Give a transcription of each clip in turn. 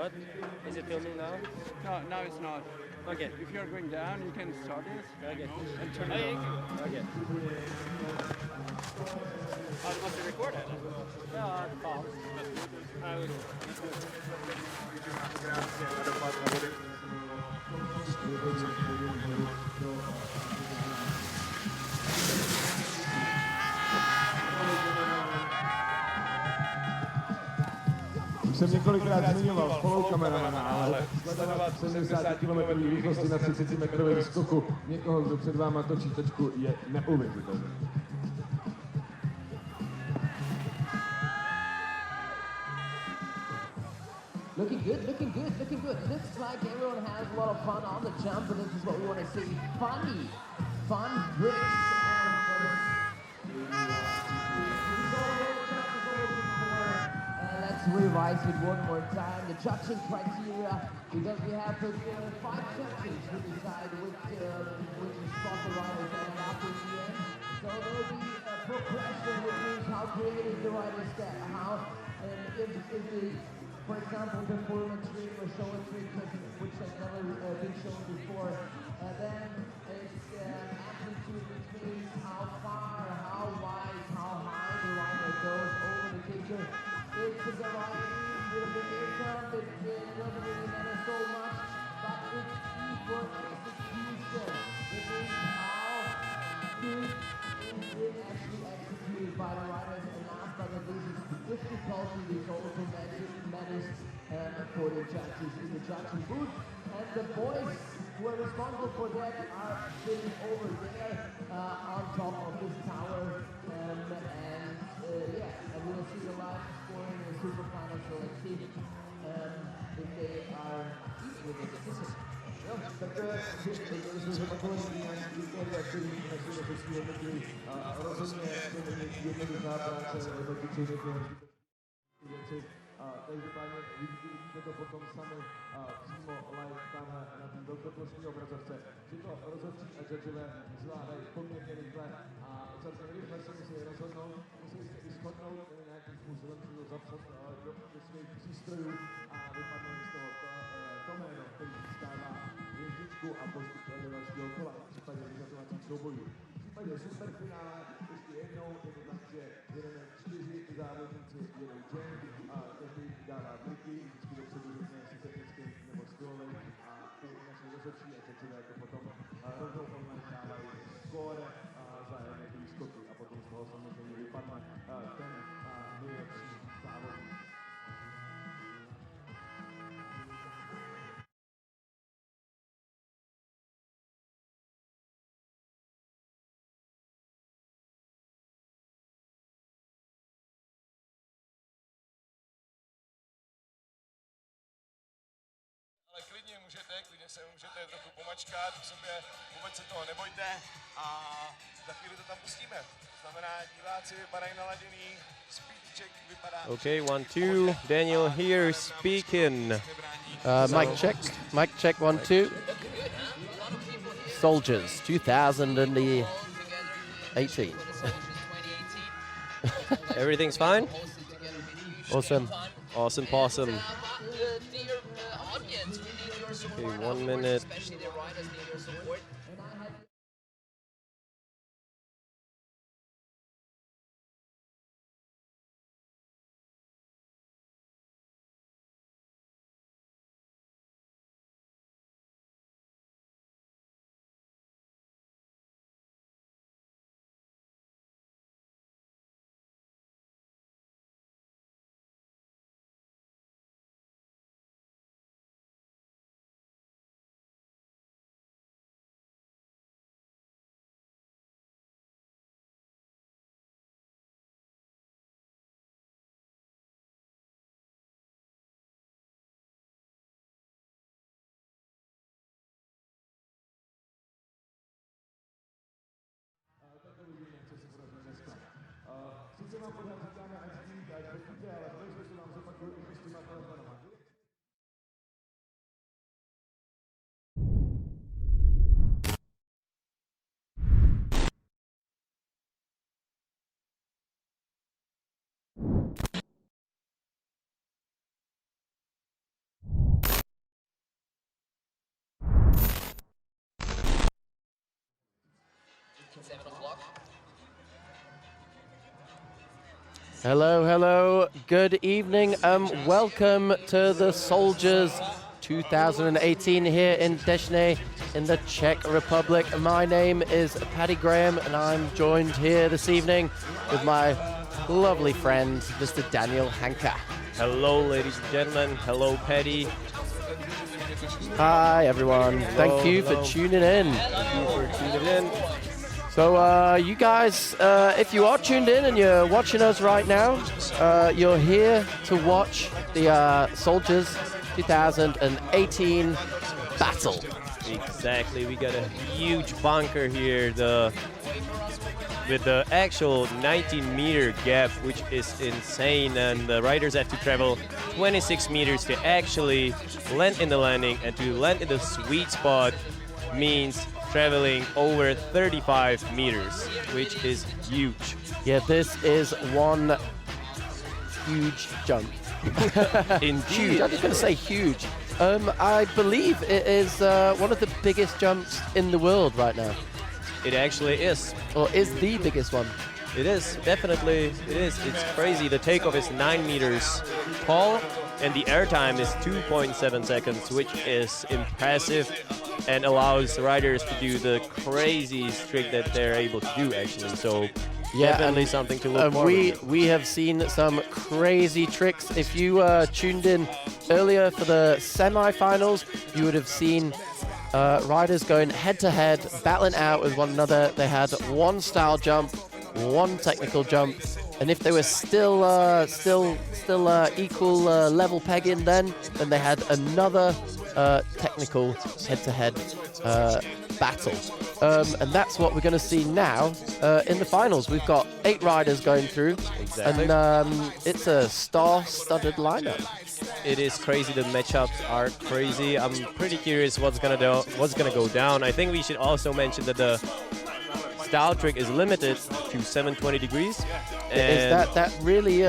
What? Is it filming now? No, now it's not. Okay. If you're going down, you can start it. Okay. And turn it off. Okay. Oh, it must be recorded. Ja, fan. Už jsem několikrát zmiňoval spolukameramana, ale sledovat 70 km rychlosti na 30 metrovém skoku někoho, kdo před váma točí točku, je neuvěřitelné. Looking good, looking good, looking good. Looks like everyone has a lot of fun on the jump, and this is what we want to see. Funny, fun bricks, and let's revise it one more time. The judging criteria, because we have 5 judges who decide which spot the riders end up in the end. So there will be a progression, which means how creative the riders get, how, if the for example, performance rate or show and trick, which has never been shown before. Then it's amplitude, which means how far, how wide, how high the rider goes over the picture. It's the variety with the aircraft, it doesn't really matter so much, but it's key for execution. It means how good is it actually executed by the riders, and last but not least, it's difficulty is also matters for the judges in the judging booth, and the boys who are responsible for that are sitting over there on top of this tower, and we'll see the live scoring in the super final, so let's see if they are equal with the system. Tak když jsme zopakovali výkladě, který našli český hodnoty, rozhodně to není jednoduchá práce, hodnotičů věci. Každopádně vidíte to potom sami přímo live tam na té velkoplošní obrazovce, že to rozhodčí a judgeové zvládají poměrně rychle a celkem rychle se musí rozhodnout, musí se i shodnout nějakým způsobem si to zapsat do svých přístrojů a vypadne z toho to jméno, který získává hvězdičku a postupuje do dalšího kola v případě vyřazovacích soubojů. V případě superfinále ještě jednou je to tak, že jedeme 4 závodníci, jeden Jane a každý dává bliky, vždycky dopředu řekne, jestli technicky nebo skillový a ty naši rozhodčí a judgeové to potom rovnou online dávají skóre za jednotlivý skoky a potom z toho samozřejmě vypadne ten nejlepší závodník. Ale klidně se můžete trochu pomačkat v sobě, vůbec se toho nebojte a za chvíli to tam pustíme. To znamená, diváci vypadají naladěný, speed check vypadá... Okay, 1, 2. Daniel here speaking. Mic check 1, 2. Soldiers 2018. Everything's fine? Awesome. Awesome, possum. Okay, 1 minute. Sice vám pořád říkáme, ať sdílíte, ať fotíte, ale proč se vám zopakuju i s těma telefonama. Hello, hello. Good evening. Welcome to the Soldiers 2018 here in Dešny in the Czech Republic. My name is Paddy Graham and I'm joined here this evening with my lovely friend, Mr. Daniel Hanka. Hello, ladies and gentlemen. Hello, Paddy. Hi, everyone. Hello, Thank you hello. for tuning in. Thank you for tuning in. So you guys, if you are tuned in and you're watching us right now, you're here to watch the Soldiers 2018 battle. Exactly. We got a huge bunker here, with the actual 19-meter gap, which is insane, and the riders have to travel 26 meters to actually land in the landing, and to land in the sweet spot means traveling over 35 meters, which is huge. Yeah, this is one huge jump. Indeed. Huge. I'm just going to say huge. I believe it is one of the biggest jumps in the world right now. It actually is. Or is the biggest one. It is, definitely it is. It's crazy. The takeoff is 9 meters tall, and the air time is 2.7 seconds, which is impressive and allows riders to do the crazy trick that they're able to do, actually. So Yeah, definitely and, something to look forward to. we have seen some crazy tricks. If you tuned in earlier for the semi-finals, you would have seen riders going head-to-head, battling out with one another. They had one style jump, one technical jump, and if they were still equal level pegging, then they had another technical head-to-head battle. And that's what we're going to see now in the finals. We've got 8 riders going through, Exactly. and it's a star-studded lineup. It is crazy. The matchups are crazy. I'm pretty curious what's gonna go down. I think we should also mention that the style trick is limited to 720 degrees. Is that really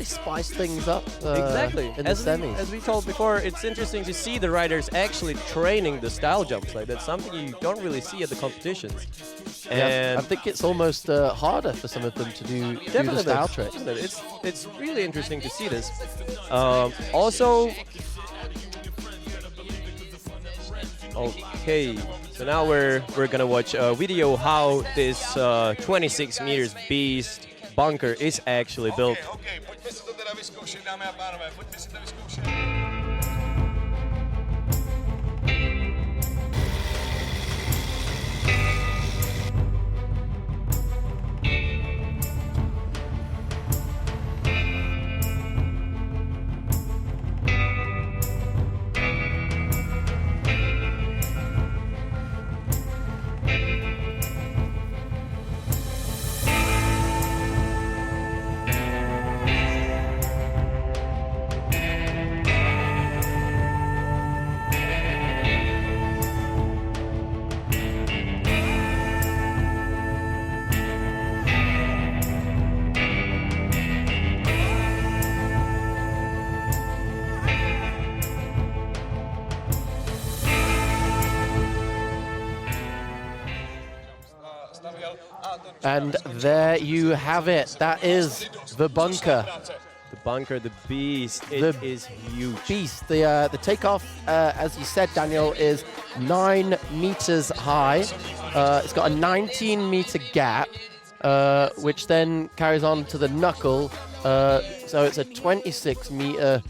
spiced things up Exactly. in the semis. As we told before, it's interesting to see the riders actually training the style jumps. Like, that's something you don't really see at the competitions. Yeah, And I think it's almost harder for some of them to do the style tricks. It's really interesting to see this. Also, okay, so now we're gonna watch a video how this 26 meters beast bunker is actually built. Okay, pojďme si to teda vyzkoušet, dámy a pánové, pojďme si to vyzkoušet. And there you have it. That is the bunker. The bunker, the beast, it is huge. Beast. The takeoff, as you said, Daniel, is 9 meters high. It's got a 19-meter gap, which then carries on to the knuckle. So it's a 26-meter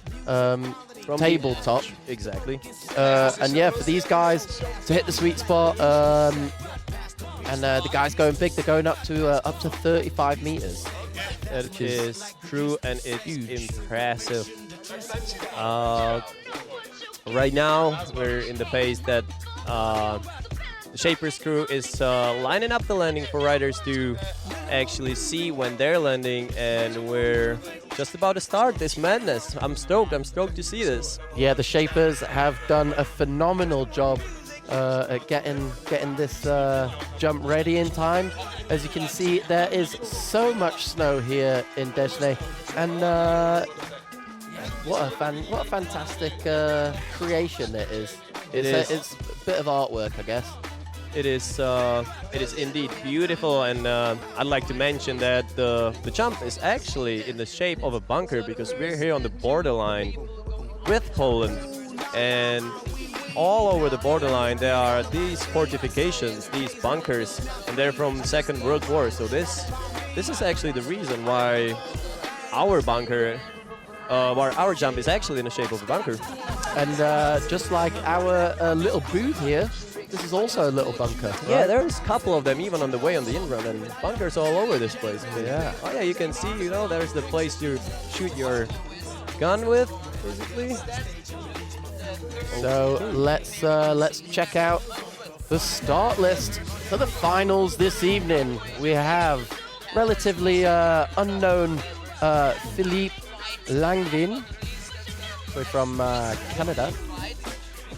tabletop. Exactly. And yeah, for these guys to hit the sweet spot, and the guys going big, they're going up to 35 meters. That is true, and it's impressive. Right now, we're in the phase that the Shaper's crew is lining up the landing for riders to actually see when they're landing, and we're just about to start this madness. I'm stoked to see this. Yeah, the Shapers have done a phenomenal job at getting this jump ready in time. As you can see, there is so much snow here in Dešny, and what a fantastic creation it is. It's a bit of artwork, I guess. it is indeed beautiful, and I'd like to mention that the jump is actually in the shape of a bunker because we're here on the borderline with Poland, and all over the borderline there are these fortifications, these bunkers, and they're from Second World War. So this is actually the reason why our bunker, our jump is actually in the shape of a bunker. And just like our little booth here, this is also a little bunker. Yeah, right? there's a couple of them even on the way on the in-run, and bunkers all over this place. Yeah. Oh yeah, you can see, you know, there's the place you shoot your gun with, basically. So let's check out the start list for the finals this evening. We have relatively unknown Philippe Langvin, we're from Canada,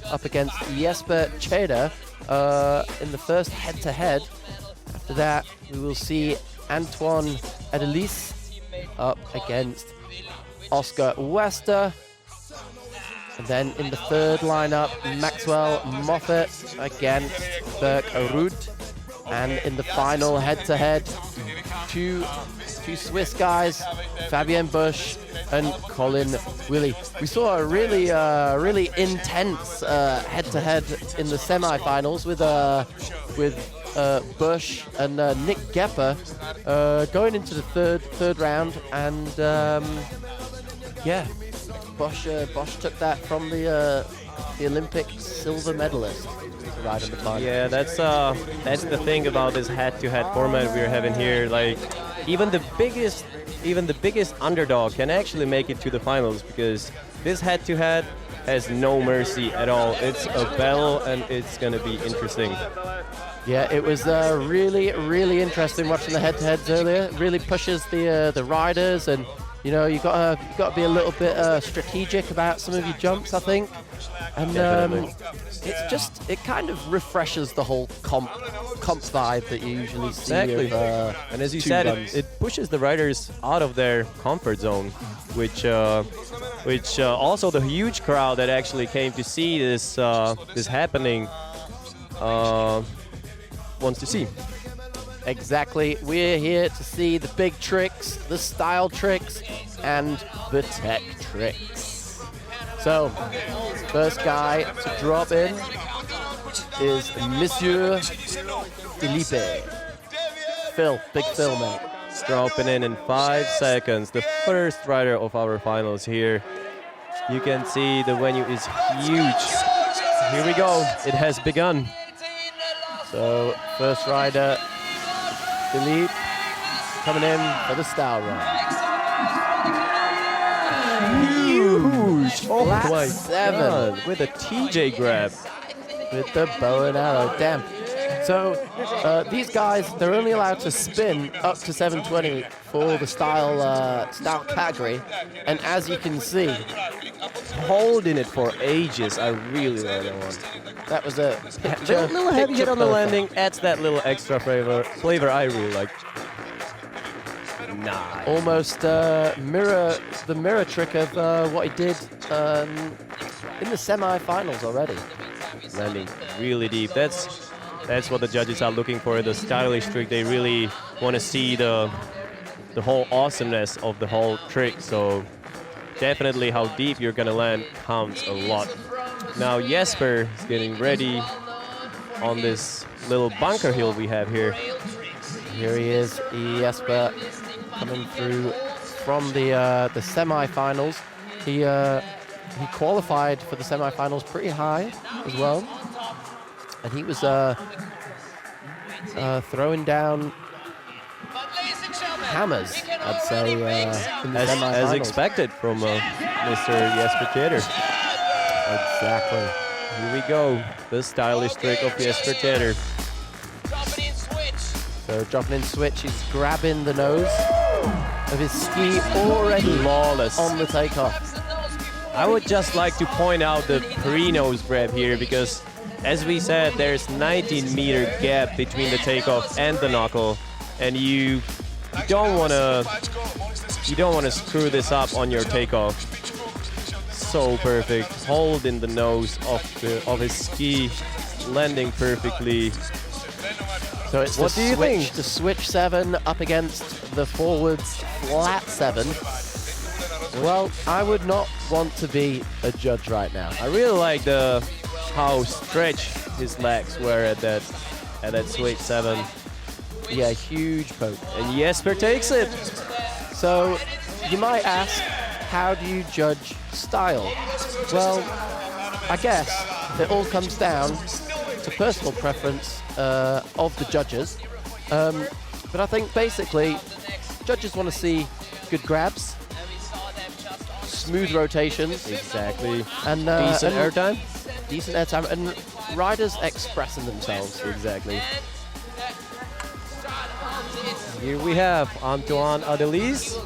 up against Jesper Tjeder in the first head-to-head. After that, we will see Antoine Adelis up against Oscar Wester. And then in the third lineup, Maxwell Moffat against Berk Ruud. And in the final head-to-head, two Swiss guys, Fabien Busch and Colin Willie. We saw a really intense head-to-head in the semi-finals with Busch and Nick Goepper going into the third round, and yeah, Bosch took that from the Olympic silver medalist right in the final. Yeah, that's the thing about this head-to-head format we're having here. Like, even the biggest underdog can actually make it to the finals, because this head-to-head has no mercy at all. It's a battle, and it's gonna be interesting. Yeah, it was really interesting watching the head-to-heads earlier. It really pushes the riders, and you know, you got to be a little bit strategic about some of your jumps, I think. And it kind of refreshes the whole comp vibe that you usually see. Exactly. And as you said, it pushes the riders out of their comfort zone, which also the huge crowd that actually came to see this happening wants to see. Exactly. We're here to see the big tricks, the style tricks, and the tech tricks. So, first guy to drop in is Monsieur Philippe. Phil, big Phil, mate. Dropping in 5 seconds. The first rider of our finals here. You can see the venue is huge. Here we go. It has begun. So, first rider, Philippe, coming in for the style run. Huge! Oh Flat my 7 God, with a TJ grab. with the bow and arrow. Damn. So these guys, they're only allowed to spin up to 720 for the style category, and as you can see, Holding it for ages. I really love that one. that was a Little heavy hit on the perfect. landing adds that little extra flavor I really like. Nice. Almost the mirror trick of what he did in the semi-finals already. Landing really deep. That's what the judges are looking for, the stylish trick. They really want to see the whole awesomeness of the whole trick. So definitely how deep you're gonna land counts a lot. Now Jesper is getting ready on this little bunker hill we have here. Here he is, Jesper, coming through from the semi-finals. He qualified for the semi-finals pretty high as well, and he was throwing down hammers, I'd say, in the semi-finals. As expected from Mr. Jesper Tjeder. Exactly. Here we go, the stylish trick of Jesper Tjeder. So dropping in switch, he's grabbing the nose of his ski, already Flawless. on the takeoff. I would just like to point out the pre-nose grab here, because as we said, there's 19-meter gap between the takeoff and the knuckle, and you don't want to screw this up on your takeoff. So perfect, holding the nose of his ski landing perfectly. So it's What do you think? The switch 7 up against the forwards flat 7. Well, I would not want to be a judge right now. I really like how stretched his legs were at that switch 7. Yeah, huge poke. And Jesper takes it. So you might ask, how do you judge style? Well, I guess it all comes down to personal preference of the judges. But I think basically judges want to see good grabs, smooth rotations, Exactly. and Decent airtime. decent airtime, and riders expressing themselves. Exactly. Here we have Antoine Adelise.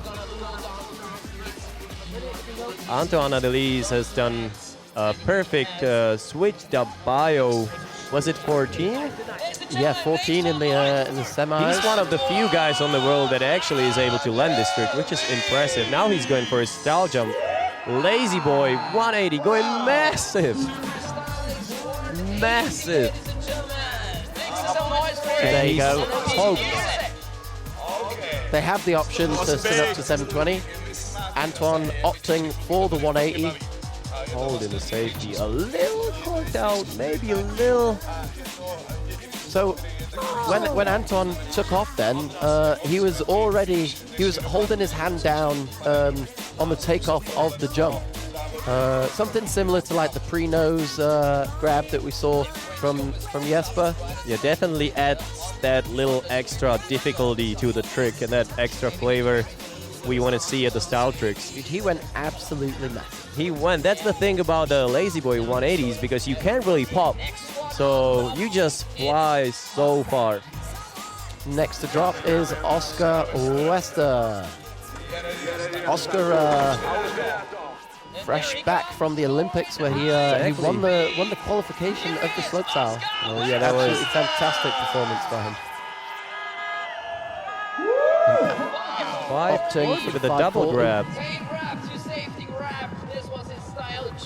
Antoine Adelise has done a perfect switch dub bio. Was it 14? Yeah, 14 in the semis. He's one of the few guys on the world that actually is able to land this trick, which is impressive. Now he's going for his style jump. Lazy boy, 180, going massive. Massive. There you go. Poke. They have the option to spin up to 720. Antoine opting for the 180. Holding the safety a little caught out, maybe a little. So when Anton took off then, he was holding his hand down on the takeoff of the jump. Something similar to like the pre-nose grab that we saw from Jesper. Yeah, definitely adds that little extra difficulty to the trick and that extra flavor we want to see at the style tricks. Dude, he went absolutely massive. He went. That's the thing about the Lazy Boy 180s, because you can't really pop. So you just fly so far. Next to drop is Oscar Wester. Oscar, fresh back from the Olympics, where he won the qualification of the slopestyle. Oh yeah, that was absolutely fantastic performance by him. Opting for with the double grab.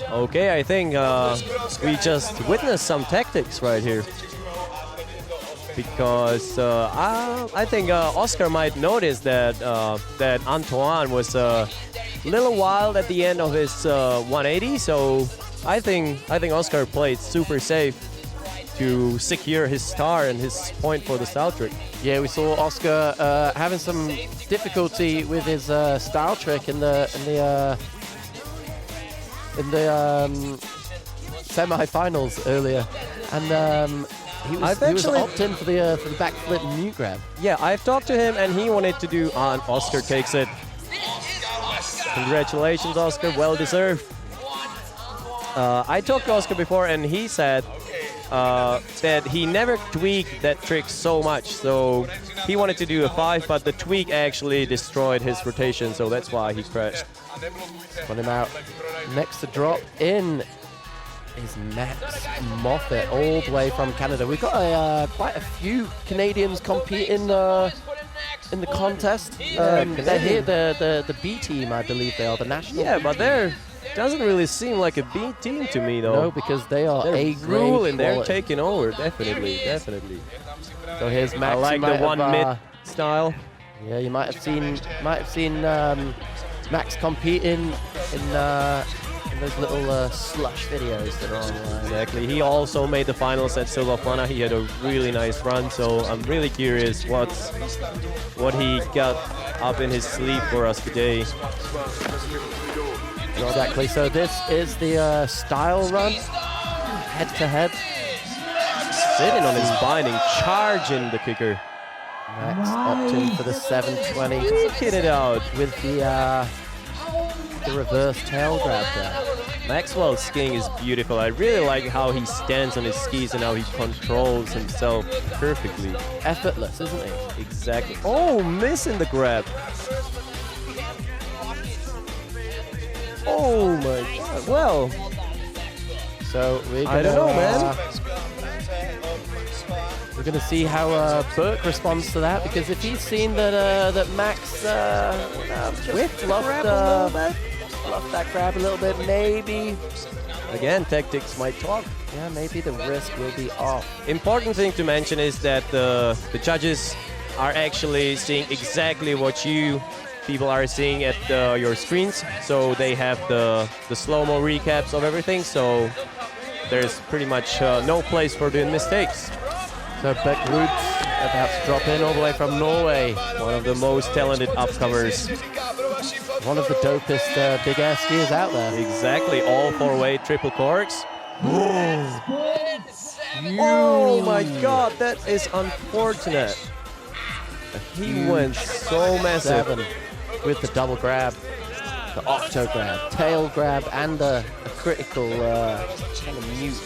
Okay, I think we just witnessed some tactics right here. Because I think Oscar might notice that that Antoine was a little wild at the end of his 180. So I think Oscar played super safe to secure his star and his point for the style trick. Yeah, we saw Oscar having some difficulty with his style trick in the semi-finals earlier, and he was opting for the backflip mute grab. Yeah, I've talked to him and he wanted to do on. Oscar takes it. Congratulations, Oscar, well deserved. I talked to Oscar before and he said that he never tweaked that trick so much. So he wanted to do a 5, but the tweak actually destroyed his rotation, so that's why he crashed. Put him out. Next to drop in is Max Moffat, all the way from Canada. We've got quite a few Canadians competing in the contest. They're here, the B team, I believe they are, the national. Yeah, but there doesn't really seem like a B team to me, though. No, because they are they're A-grade ruling, they're quality. taking over, definitely. So here's Max. I like the one mid style. Yeah, you might have seen Max competing in those little slush videos that are online. Exactly. He also made the finals at Silvafana. He had a really nice run, so I'm really curious what he got up in his sleeve for us today. Exactly. So this is the style run, head-to-head. Sitting on his binding, charging the kicker. Max opting for the 720. Hit it out with the reverse tail grab there. Maxwell's skiing is beautiful. I really like how he stands on his skis and how he controls himself perfectly. Effortless, isn't he? Exactly. Oh, missing the grab. Oh my god. Well, so we're gonna, I don't know, man. We're going to see how Burke responds to that, because if he's seen that Max just fluffed fluff that grab a little bit, maybe. Again, tactics might talk. Yeah, maybe the wrist will be off. Important thing to mention is that the judges are actually seeing exactly what you people are seeing at your screens. So they have the slow-mo recaps of everything. So there's pretty much no place for doing mistakes. So Beck Roots about to drop in all the way from Norway. One of the most talented upcomers. One of the dopest big air skiers out there. Exactly, all four-way triple corks. Oh my God, that is unfortunate. He went so massive. 7 with the double grab, the octo grab, tail grab, and a critical kind of mute.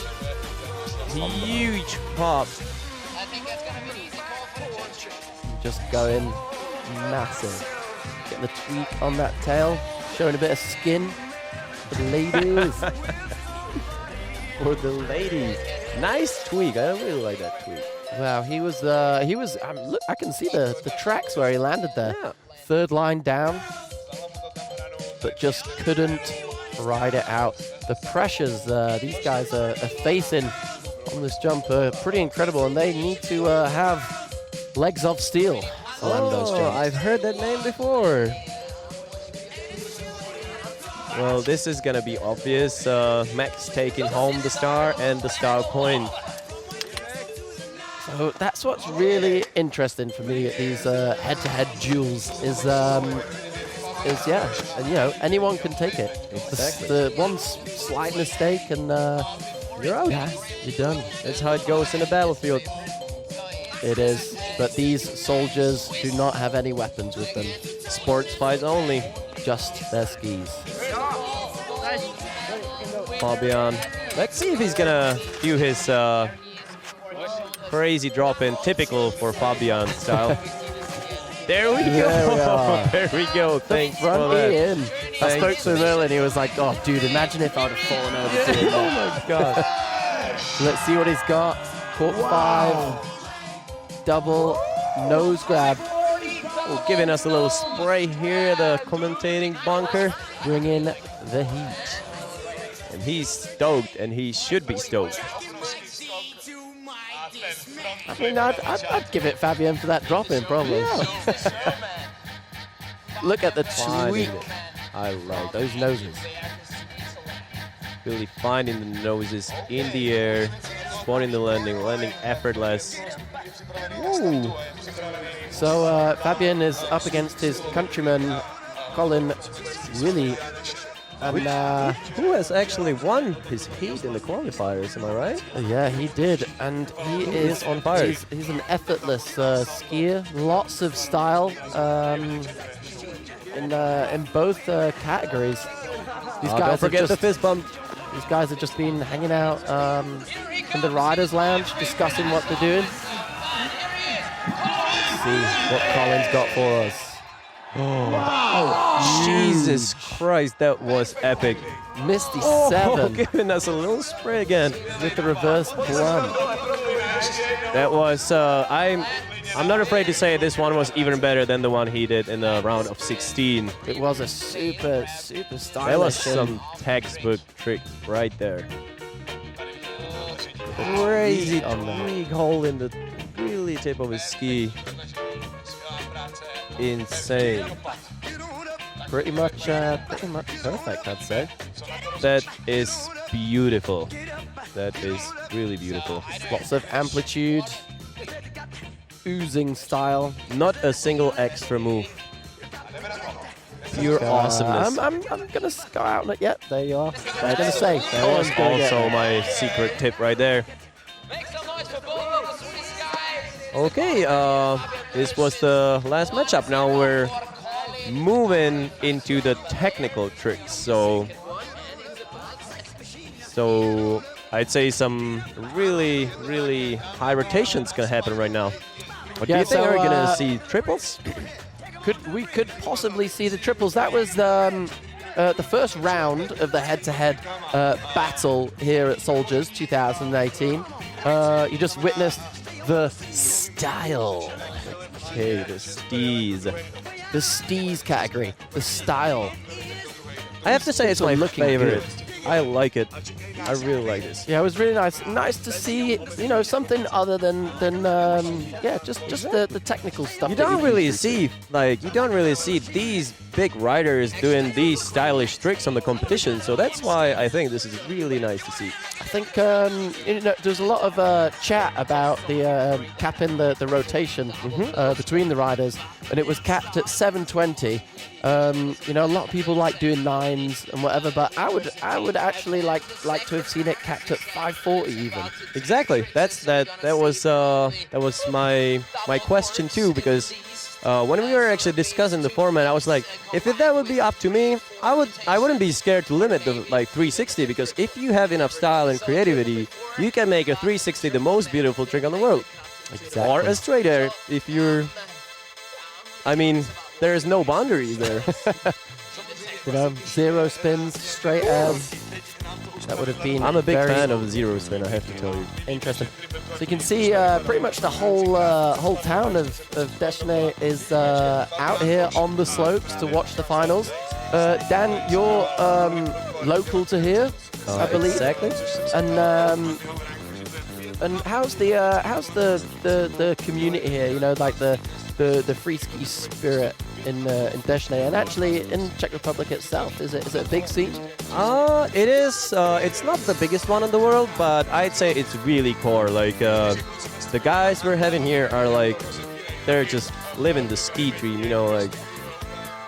Huge pop. Just going massive. Getting the tweak on that tail, showing a bit of skin for the ladies. For the ladies. Nice tweak. I really like that tweak. Wow, he was look, I can see the tracks where he landed there. Yeah. Third line down, but just couldn't ride it out. The pressures these guys are facing on this jump are pretty incredible, and they need to have legs of steel to land those jumps. I've heard that name before. Well, this is gonna be obvious. Max taking home the star and the star coin. So that's what's really interesting for me at these head-to-head duels is yeah, and you know, anyone can take it. Exactly. The one slight mistake and You're out. yeah, you're done. That's how it goes in a battlefield. It is, but these soldiers do not have any weapons with them. Sports fights only. Just their skis. Fabian. Let's see if he's gonna do his crazy drop in, typical for Fabian style. There we go. There we are. There we go. Thanks for Front that. in. I Thanks. spoke to him earlier and he was like, oh dude, imagine if I would have fallen over doing Oh that. my God. Let's see what he's got. Cork 5. Double nose grab. Oh, giving us a little spray here, the commentating bunker. Bringing the heat. And he's stoked, and he should be stoked. I mean, I'd give it Fabian for that drop in, probably. Look at the tweak. Finding it. I like Those noses. really finding the noses in the air, spotting the landing effortless. Ooh. So Fabian is up against his countryman, Colin Willie. And Who has actually won his heat in the qualifiers, am I right? yeah, he did. And he is on fire. He's an effortless skier. Lots of style in both categories. These Don't guys have forget the just, fist bump. these guys have just been hanging out in the riders' lounge, discussing what they're doing. Let's see what Colin's got for us. Oh, Jesus Christ, that was epic. Misty Oh, 7 giving us a little spray again. with the reverse plum. That was, I'm not afraid to say this one was even better than the one he did in the round of 16. It was a super stylish. That was some textbook trick right there. Crazy big hole in the really tip of his ski. Insane. pretty much perfect, I'd say. That is beautiful. That is really beautiful. Lots of amplitude, oozing style. Not a single extra move. Pure awesomeness. I'm gonna go out on it. Yep, there you are. I was gonna say. That was also my secret tip right there. Okay, this was the last matchup. Now we're moving into the technical tricks. So I'd say some really, really high rotations gonna happen right now. What do Yeah, you think? so, Are we gonna see triples? We could possibly see the triples. That was the first round of the head-to-head battle here at Soldiers 2018. You just witnessed the style. Okay, the steez. The steez category. The style. I have to say it's my looking favorite. good. I like it. I really like this. Yeah, it was really nice. Nice to see, you know, something other than yeah, just the technical stuff. You that don't really usually see these big riders doing these stylish tricks on the competition. So that's why I think this is really nice to see. I think you know, there's a lot of chat about the capping the rotation between the riders, and it was capped at 720. You know, a lot of people like doing 9s and whatever, but I would actually like to have seen it capped at 540 even. Exactly. That was my question too, because when we were actually discussing the format, I was like, if that would be up to me, I wouldn't be scared to limit the 360, because if you have enough style and creativity, you can make a 360 the most beautiful trick on the world. Exactly. Or a straight air if you're. I mean, there is no boundaries there. You know, 0 spins, straight airs. That would have been. I'm a big very fan of zero spin, I have to tell you. interesting. So you can see pretty much the whole town of Deschney is out here on the slopes to watch the finals. Dan, you're local to here, I believe. Exactly. And how's the community here? You know, like the Freeski spirit in Deschney, and actually in Czech Republic itself. Is it a big scene? It is. It's not the biggest one in the world, but I'd say it's really core. Like the guys we're having here are like, they're just living the ski dream. You know, like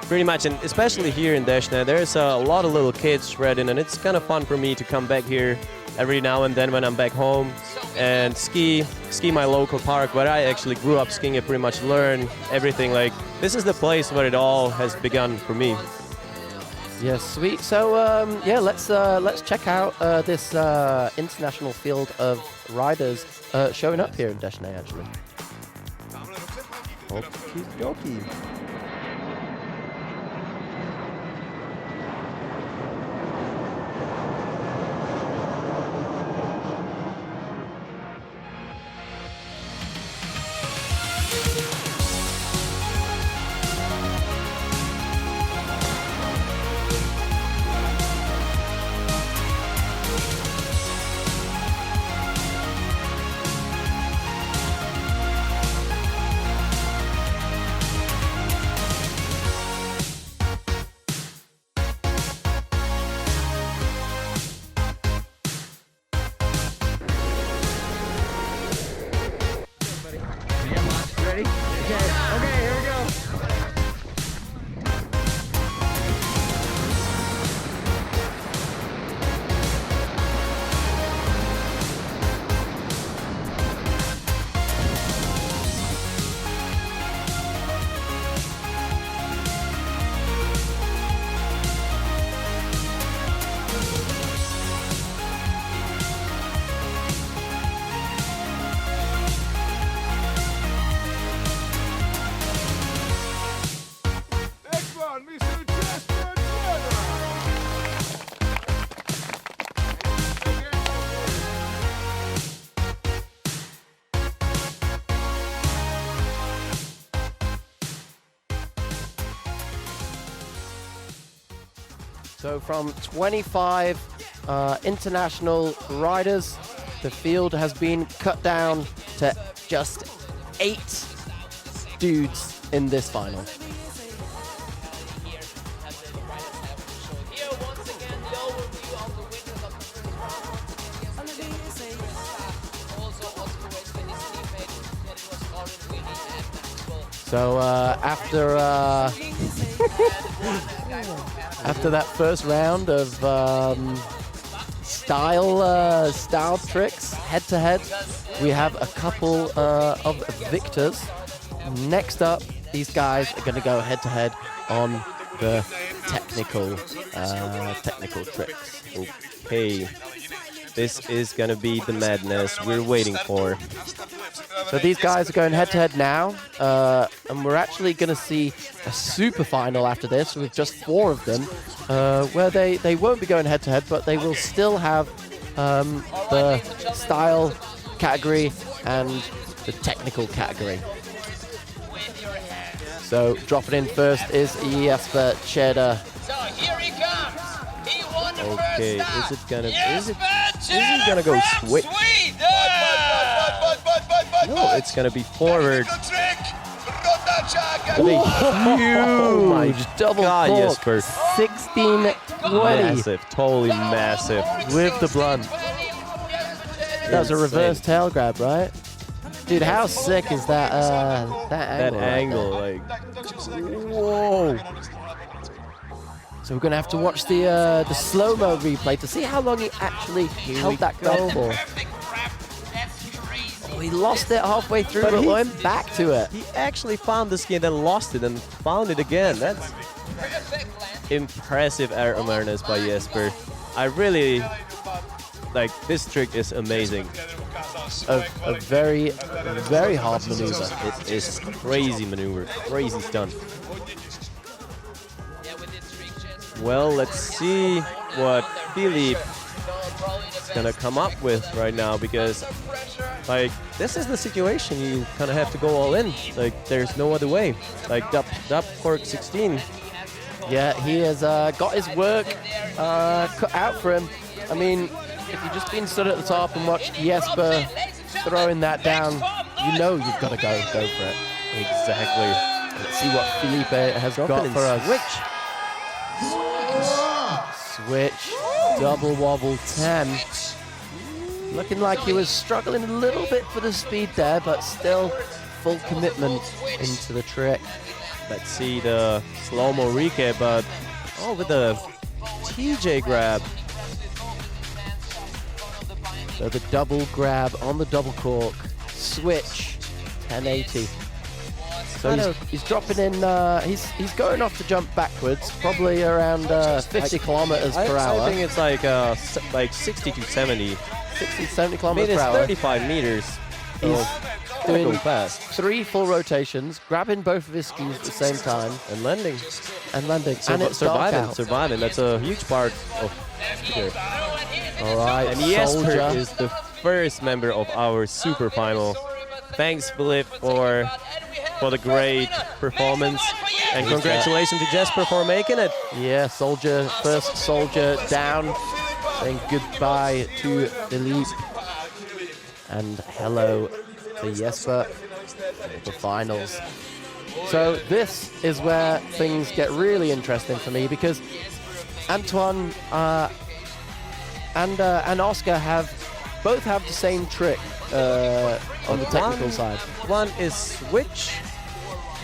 pretty much, and especially here in Deschney, there's a lot of little kids shredding, and it's kind of fun for me to come back here every now and then when I'm back home and ski my local park where I actually grew up skiing and pretty much learn everything. Like, this is the place where it all has begun for me. Yes, sweet. So yeah, let's check out this international field of riders showing up here in Deschney actually. Okie So from 25 international riders, the field has been cut down to just 8 dudes in this final. So after that first round of style tricks head to head, we have a couple of victors. Next up, these guys are going to go head to head on the technical tricks. Okay. This is gonna be the madness we're waiting for. So these guys are going head-to-head now, and we're actually going to see a super final after this with just 4 of them, where they won't be going head-to-head, but they will still have the style category and the technical category. So dropping in first is Jesper Cheddar. So here he comes. Okay, is it gonna go switch? No, it's gonna be forward. Oh my double God, cork. Jesper. 16-20 Massive, totally massive. with the blunt. That was a reverse tail grab, right? Dude, how sick is that That angle? angle, like, whoa. So we're gonna have to watch the slow-mo replay to see how long he actually held that grab for. Oh, he lost it halfway through, but he- went back to it. He actually found the ski and then lost it and found it again. That's impressive air awareness by Jesper. I really, like, this trick is amazing. A very, very hard maneuver. It is crazy maneuver, crazy stunt. Well, let's see what Philippe is gonna come up with right now, because like this is the situation. You kind of have to go all in. Like there's no other way. Like dub cork 16. Yeah, he has got his work cut out for him. I mean, if you've just been stood at the top and watched Jesper throwing that down, you know you've got to go for it. Exactly. Let's see what Felipe has got Dropping for us. switch. Switch, double wobble 10. Looking like he was struggling a little bit for the speed there, but still full commitment into the trick. Let's see the slow-mo recap, but with the TJ grab. So the double grab on the double cork, switch, 1080. So he's dropping in, he's going off to jump backwards, probably around 50 kilometers per hour. I think it's like 60 to 70. 60, 70 I kilometers mean, per it's hour. 35 meters. So He's gotta doing go fast 3 full rotations, grabbing both of his skis at the same time, and landing. and it's dark out. Surviving. That's a huge part of here. All right, And Jesper Soldier. is the first member of our super final. Thanks, Philippe, for the great performance, and congratulations to Jesper for making it. Yeah, Soldier, first Soldier down, saying goodbye to Philippe. And hello to Jesper for the finals. So this is where things get really interesting for me, because Antoine and Oscar both have the same trick on the technical side. One is switch,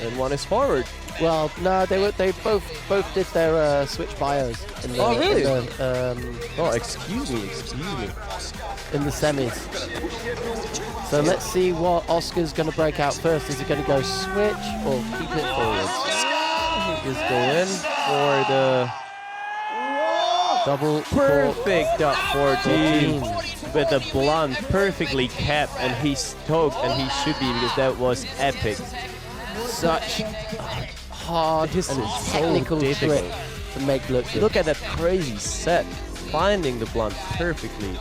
and one is forward. Well, no, they both did their switch bios. In the, Oh, really? In the, Oh, excuse me. in the semis. So let's see what Oscar's going to break out first. Is he going to go switch or keep it forward? He is going for the Double perfect up 14 with the blunt perfectly capped, and he's stoked, and he should be, because that was epic. Such hard This and is so technical difficult. trick to make look good. Look at that crazy set, finding the blunt perfectly.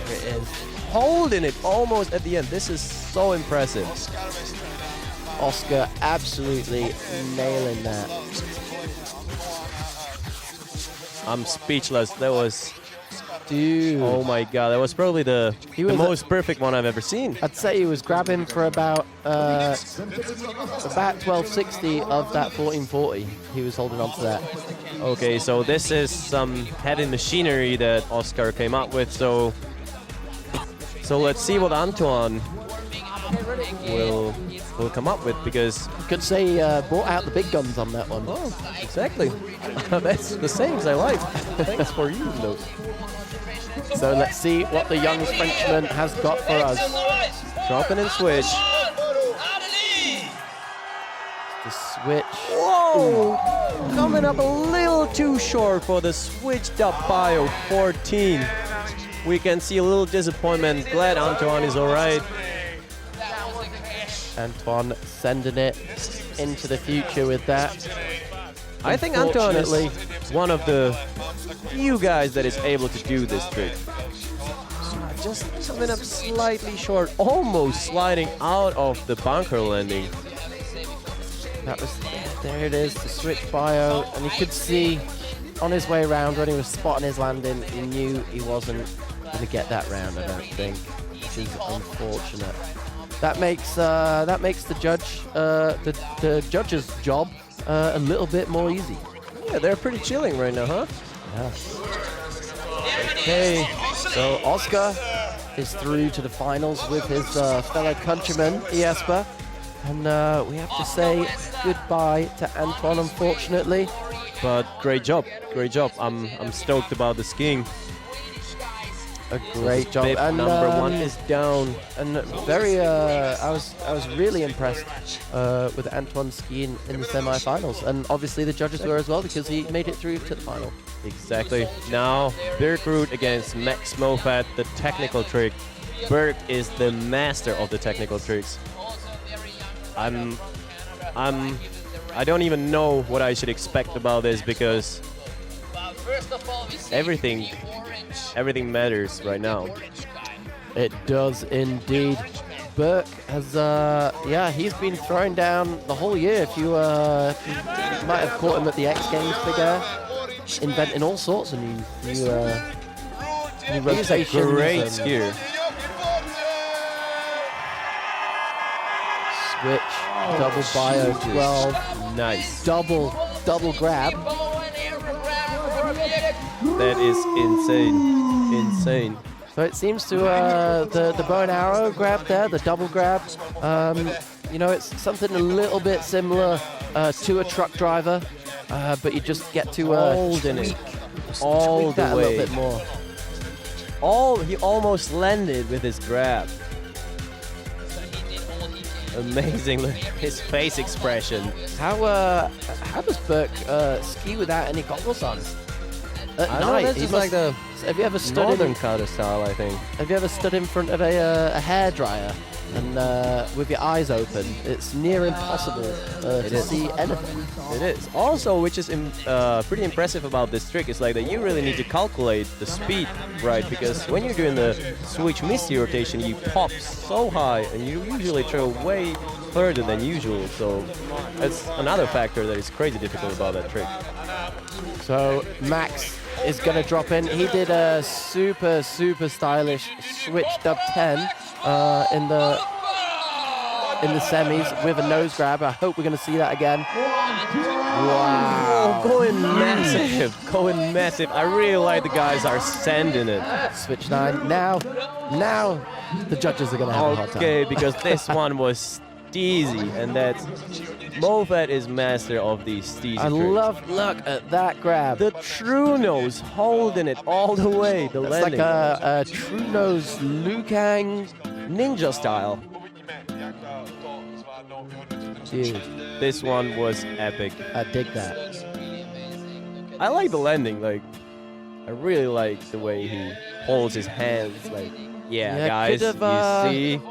There it is. Holding it almost at the end. This is so impressive. Oscar absolutely nailing that. I'm speechless. That was, Dude. oh my god, that was probably the was a- most perfect one I've ever seen. I'd say he was grabbing for about 1260 of that 1440. He was holding on to that. Okay, so this is some heavy machinery that Oscar came up with. So let's see what Antoine will come up with, because Could say he brought out the big guns on that one. oh, exactly. That's the sayings I like. Thanks for using those. So let's see what the young Frenchman has got for us. Dropping and switch. The switch. Whoa! Coming up a little too short for the switched up bio 14. We can see a little disappointment. Glad Antoine is all right. Antoine sending it into the future with that. I think Antoine is Unfortunately- one of the few guys that is able to do this trick. Just coming up slightly short, almost sliding out of the bunker landing. That was, there it is, the switch bio, and you could see on his way around, when he was spotting his landing, he knew he wasn't going to get that round, I don't think, which is unfortunate. That makes the judge's job a little bit more easy. Yeah, they're pretty chilling right now, huh? Yeah. Okay, so Oscar is through to the finals with his fellow countryman, Jesper. And we have to say goodbye to Antoine, unfortunately. But great job, great job. I'm stoked about the skiing. A great job. Bib And number 1 is down. And very, I was really impressed with Antoine skiing in the semi-finals, and obviously the judges were as well because he made it through to the final. Exactly. Now Birkrud against Max Mofat, the technical trick. Berg is the master of the technical tricks. I don't even know what I should expect about this because everything matters right now. It does indeed. Burke has, he's been throwing down the whole year. If you might have caught him at the X Games figure, inventing all sorts of new He's a rotations. great and skier. Switch, double bio 12, Nice. double grab. That is insane. So it seems to the bow and arrow grab there, the double grab. It's something a little bit similar to a truck driver, but you just get to Hold in it all tweak the that a way. little bit more. He almost landed with his grab. Amazing, look at his face expression. How does Burke ski without any goggles on? At I know, night, that's he just must- like the Have you ever stood northern in? kind of style, I think. Have you ever stood in front of a hairdryer and with your eyes open? It's near impossible to see anything. It is. Also, which is pretty impressive about this trick, is like that you really need to calculate the speed, right? Because when you're doing the switch misty rotation, you pop so high, and you usually throw way further than usual. So that's another factor that is crazy difficult about that trick. So Max is going to drop in. He did a super stylish switch dub 10 in the semis with a nose grab. I hope we're going to see that again. Wow. Going massive. I really like the guys are sending it. Switch 9. Now the judges are going to have a hard time. Okay, because this one was steezy, and that's Mofat is master of these steezy I tricks. look at that grab. The true nose holding it all the way. The It's landing. like a true nose Liu Kang ninja style. dude. This one was epic. I dig that. I like the landing. Like, I really like the way he holds his hands. Like, yeah, guys, could have, you see.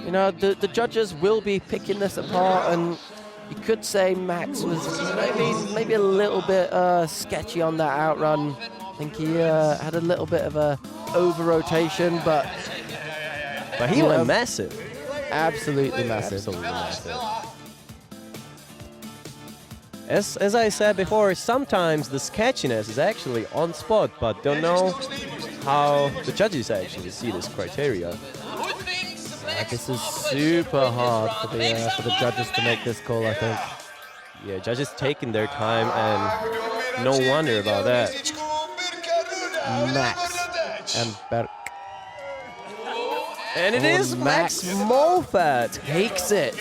You know, the judges will be picking this apart, and you could say Max was maybe a little bit sketchy on that outrun. I think he had a little bit of a over-rotation, but He went massive. absolutely massive. Absolutely massive. As I said before, sometimes the sketchiness is actually on spot, but don't know how the judges actually see this criteria. This is super hard for the judges to make this call, I think. Yeah, judges taking their time, and no wonder about that. Max and Berk And it is Max Mofat. takes it.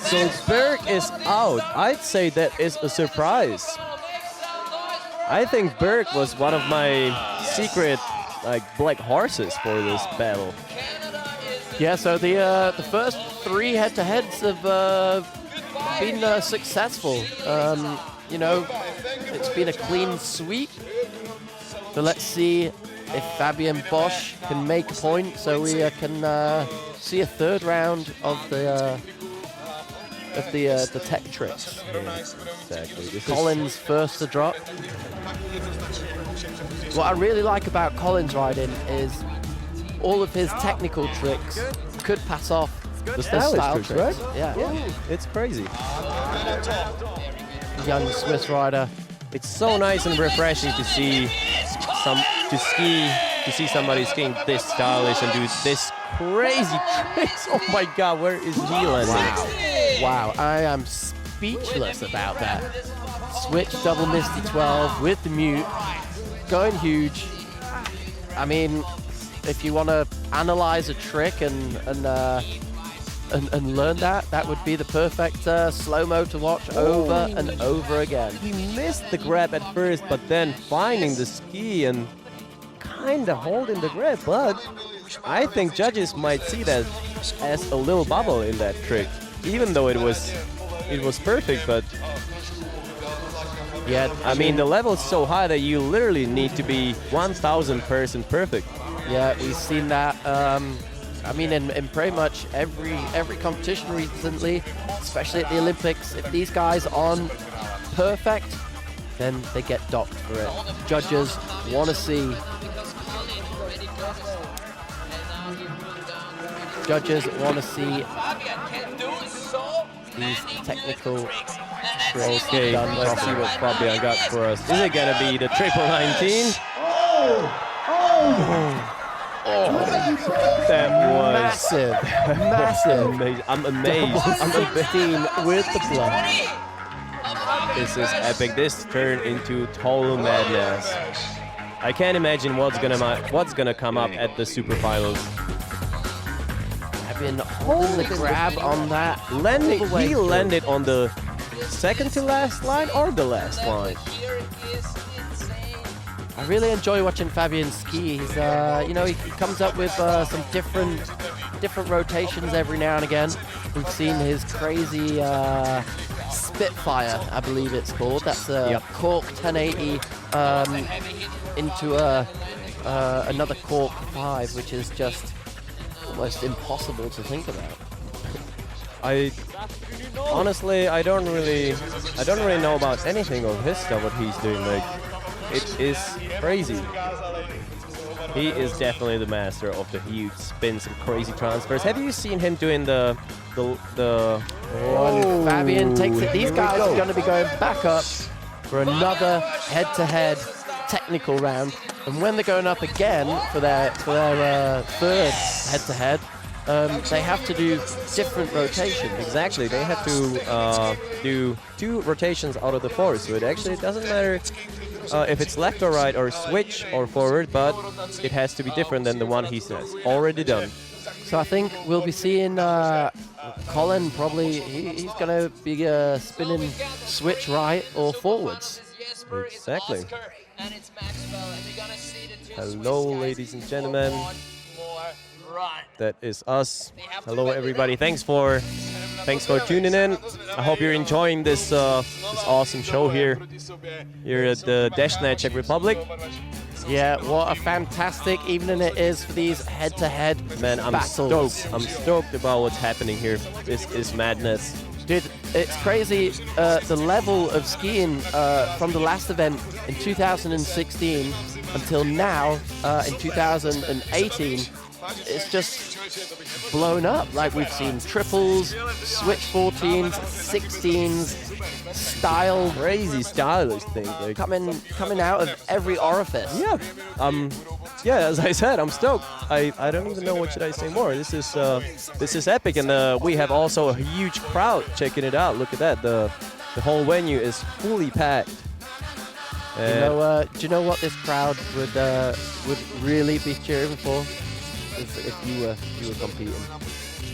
So Berg is out. I'd say that is a surprise. I think Berg was one of my secret black horses for this battle. Yeah, so the first 3 head-to-heads have been successful. You know, it's been a clean sweep. So let's see if Fabian Bosch can make a point, so we can see a 3rd round of the tech tricks. Exactly. This is Collins first to drop. What I really like about Collins riding is all of his technical tricks could pass off the as stylish style tricks, tricks. right? Yeah. It's crazy. Young Swiss rider it's so nice and refreshing to see somebody skiing this stylish and do this crazy tricks. Oh my God, where is he landing? Wow, I am speechless about that. Switch double Misty 12 with the mute, going huge. I mean, if you want to analyze a trick and learn that, that would be the perfect slow-mo to watch over and over again. He missed the grab at first, but then finding the ski and kind of holding the grab, but I think judges might see that as a little bubble in that trick, even though it was perfect. But yeah, I mean the level is so high that you literally need to be 1,000% perfect. Yeah, we've seen that. I mean, in pretty much every competition recently, especially at the Olympics, if these guys aren't perfect, then they get docked for it. Judges want to see. Judges want to see these technical tricks Okay, done let's see properly. what Fabian got for us. Is it gonna be the triple 19? That was Massive, massive. amazing. I'm amazed. I'm 16 with the blood. This is epic. This turned into total madness. I can't imagine what's gonna come up at the super finals. I've been holding the grab on that. Landing, all the way he through. landed on the second to last line or the last line. I really enjoy watching Fabian ski. He's, you know, he comes up with some different rotations every now and again. We've seen his crazy Spitfire, I believe it's called. That's a cork 1080 into another cork 5, which is just almost impossible to think about. Honestly, I don't really know about anything of his stuff, what he's doing. Like, it is crazy. He is definitely the master of the huge spins and crazy transfers. Have you seen him doing the Oh, Fabian takes it. These guys are going to be going back up for another head-to-head technical round. And when they're going up again for their third head-to-head, they have to do different rotations. Exactly, they have to do 2 rotations out of the 4, so it actually doesn't matter if it's left or right or switch or forward, but it has to be different than the one he says already done. So I think we'll be seeing Colin probably, he's going to be spinning switch right or forwards. Exactly. Hello, ladies and gentlemen. That is us. Hello, everybody. Thanks for tuning in. I hope you're enjoying this awesome show here at the Deschné, Czech Republic. Yeah, what a fantastic evening it is for these head-to-head battles. Stoked. I'm stoked about what's happening here. This is madness. Dude, it's crazy, the level of skiing from the last event in 2016 until now in 2018, it's just blown up. Like, we've seen triples, switch 14s, 16s, style, Crazy stylish things. Like, coming out of every orifice. yeah, as I said, I'm stoked. I don't even know what should I say more. This is epic, and we have also a huge crowd checking it out. Look at that. The whole venue is fully packed. Do you know what this crowd would really be cheering for? If you were competing,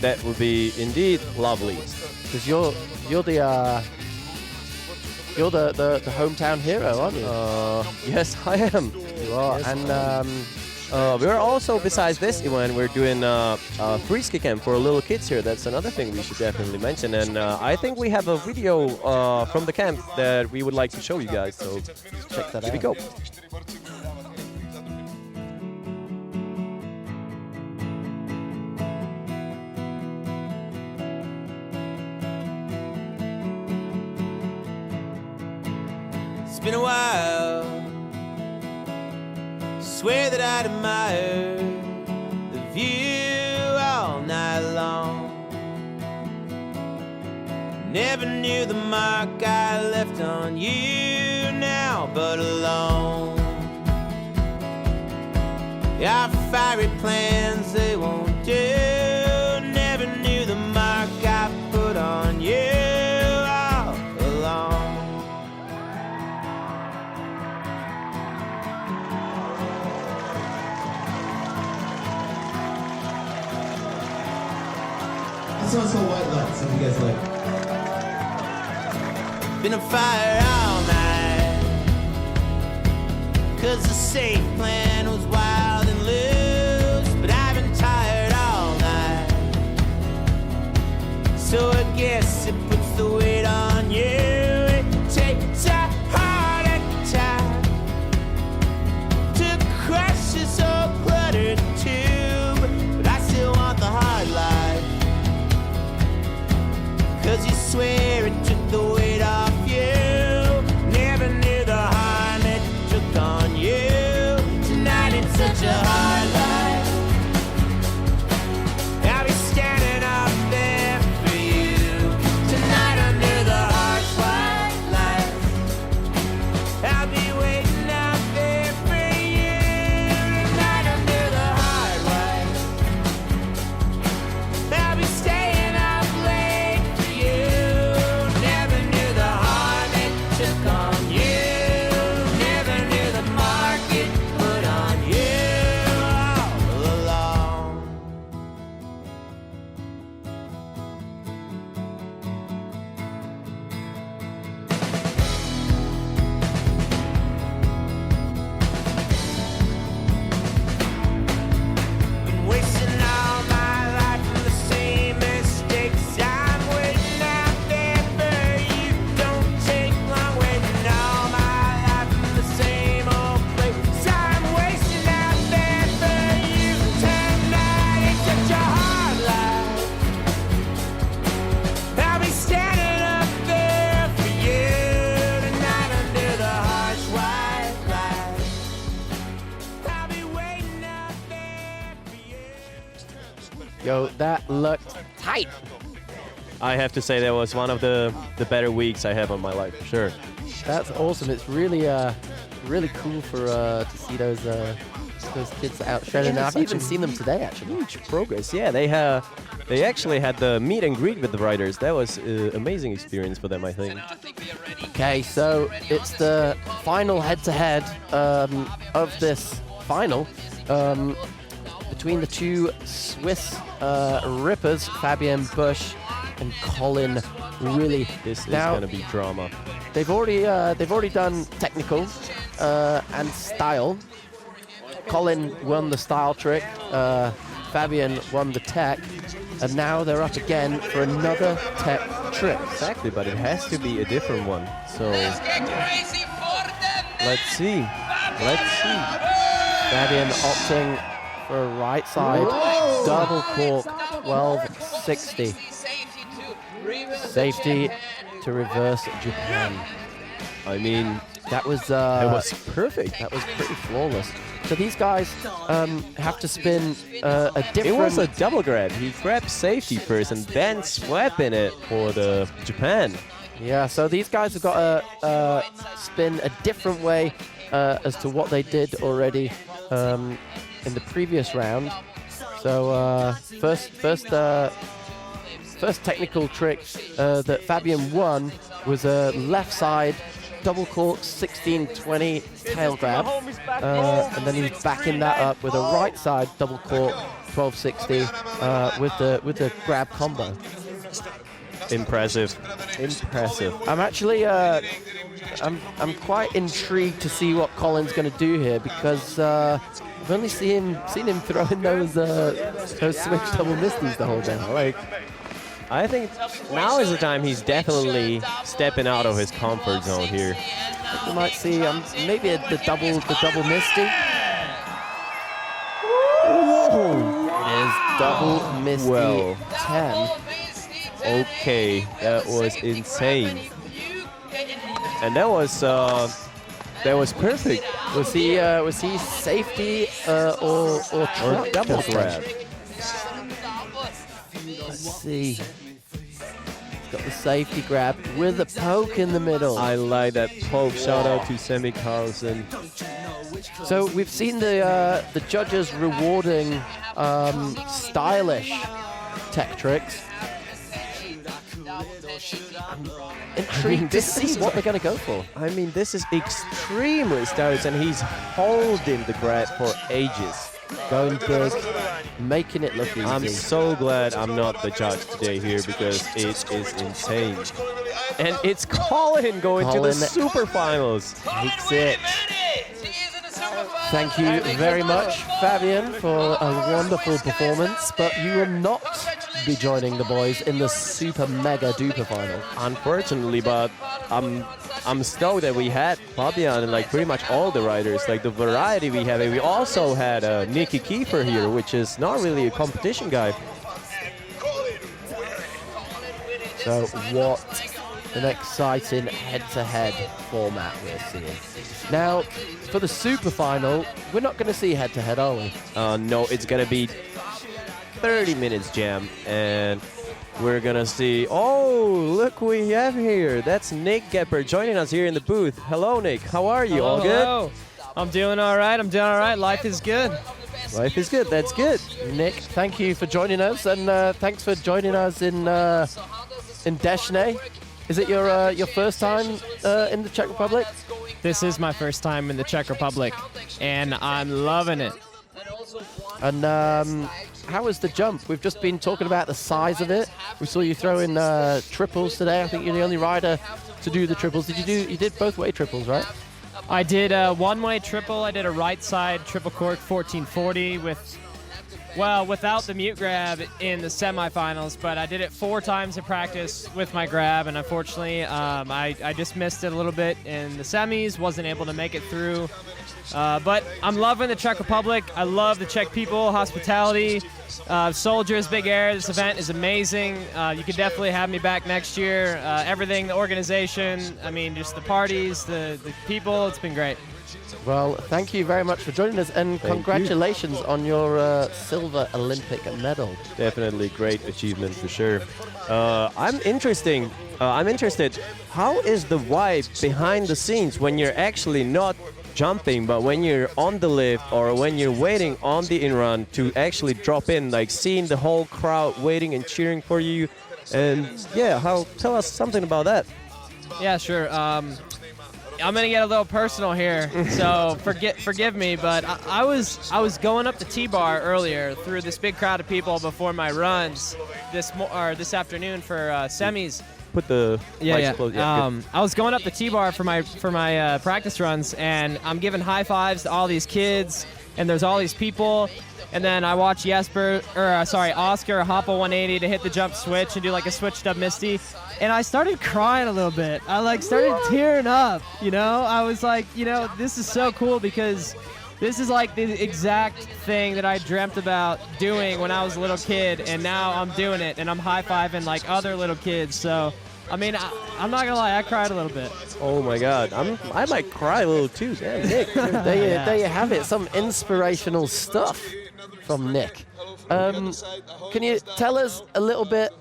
That would be indeed lovely. because you're the hometown hero, aren't you? Yes, I am. You are, Yes. and We're also, besides this event, we're doing a Freeski camp for little kids here. That's another thing we should definitely mention. And I think we have a video from the camp that we would like to show you guys. So check that here we out. go. It's been a while. Swear that I'd admire the view all night long. Never knew the mark I left on you. Now out alone. Our fiery plans, they won't do. Never knew the mark I put on you all alone. This one's called White Lights, if you guys like. Been on fire all night, 'cause the safe plan was wild and loose. But I've been tired all night, so I guess it puts the weight on you. It takes a heart attack to crush this old cluttered tube. But I still want the hard life, 'cause you swear it took the weight off you. Never knew the harm it took on you. Tonight it's such a hard life. I'll be standing up there for you. Tonight under the harsh white lights, I'll be waiting out there for you. Tonight under the hard lights, I'll be staying up late for you. Never knew the harm it took on you. Never knew the mark it put on you all along. Been wasting all my life on the same mistakes. I'm waiting out there for you. Don't take long waiting all my life in the same old place. I'm wasting out there for you. Tonight it's such a hard life. I'll be standing up there for you. Tonight under the harsh white light, I'll be waiting out there for you. Yo, that looked tight. I have to say that was one of the better weeks I have on my life, for sure. That's awesome. It's really really cool for to see those kids out shredding. I've even seen them today, actually. Huge progress. Yeah, they actually had the meet and greet with the riders. That was an amazing experience for them, I think. Okay, so it's the final head-to-head of this final between the two Swiss rippers, Fabian Busch and Colin Willy. This is Now, gonna be drama. they've already done technical and style. Colin won the style trick. Fabian won the tech, and now they're up again for another tech trick. Exactly, but it has to be a different one. So let's see. Let's see. Fabian opting for a right side double cork 1260. Safety to reverse Japan. I mean, That was perfect. That was pretty flawless. So these guys have to spin a different. It was a double grab. He grabbed safety first and then swapping it for the Japan. Yeah, so these guys have got to spin a different way as to what they did already in the previous round. So first technical trick that Fabian won was a left side double cork 1620 tail grab, and then he's backing that up with a right side double cork 1260 with the grab combo. Impressive. I'm actually I'm quite intrigued to see what Colin's going to do here, because I've only seen him throwing those switch double misties the whole day. Like, I think now is the time he's definitely stepping out of his comfort zone here. We might see maybe the double misty. Whoa! It is double misty Well. 10. Okay, that was insane. And that was perfect. Was he safety or truck double grab? Let's see. got the safety grab with a poke in the middle. I like that poke. Shout out to Sammy Carlson. So we've seen the judges rewarding stylish tech tricks. I'm intrigued to see what they're going to go for. I mean, this is extremely stylish, and he's holding the grab for ages. Going big, making it look easy. I'm so glad I'm not the judge today here because it is insane. And it's Colin going to the super finals. Takes it. Thank you very much, Fabian, for a wonderful performance, but you will not be joining the boys in the super mega duper final. Unfortunately, but I'm stoked that we had Fabian and like pretty much all the riders, like the variety we have. And we also had Nicky Kiefer here, which is not really a competition guy. So what an exciting head-to-head format we're seeing. Now, for the super final, we're not going to see head-to-head, are we? No, it's going to be 30 minutes jam, and we're going to see... Oh, look who we have here. That's Nick Goepper joining us here in the booth. Hello, Nick. How are you? Hello, all good? hello. I'm doing all right. I'm doing all right. Life is good. Life is good. That's good. Nick, thank you for joining us, and thanks for joining us in Deshnay. Is it your first time in the Czech Republic? This is my first time in the Czech Republic, and I'm loving it. And how was the jump? We've just been talking about the size of it. We saw you throw in triples today. I think you're the only rider to do the triples. You did both way triples, right? I did a one-way triple. I did a right side triple cork 1440 without the mute grab in the semifinals, but I did it 4 times in practice with my grab, and unfortunately I just missed it a little bit in the semis, wasn't able to make it through. But I'm loving the Czech Republic. I love the Czech people, hospitality, soldiers, big air. This event is amazing. You could definitely have me back next year. Everything, the organization, I mean, just the parties, the people, it's been great. Well, thank you very much for joining us, and congratulations on your silver Olympic medal. Definitely great achievement for sure. I'm interested. How is the vibe behind the scenes when you're actually not jumping, but when you're on the lift or when you're waiting on the in-run to actually drop in, like seeing the whole crowd waiting and cheering for you? And yeah, tell us something about that. Yeah, sure. I'm gonna get a little personal here, so forgive me, but I was going up the T-bar earlier through this big crowd of people before my runs this afternoon for semis. Put the lights close. Yeah, I was going up the T-bar for my practice runs, and I'm giving high fives to all these kids, and there's all these people. And then I watched Oscar hop a 180 to hit the jump switch and do like a switch dub Misty. And I started crying a little bit. I started tearing up, you know? I was like, this is so cool because this is like the exact thing that I dreamt about doing when I was a little kid, and now I'm doing it, and I'm high-fiving like other little kids. So, I mean, I'm not gonna lie, I cried a little bit. Oh my God, I might cry a little too. Damn, Nick. There you have it, some inspirational stuff from Nick. Can you tell us a little bit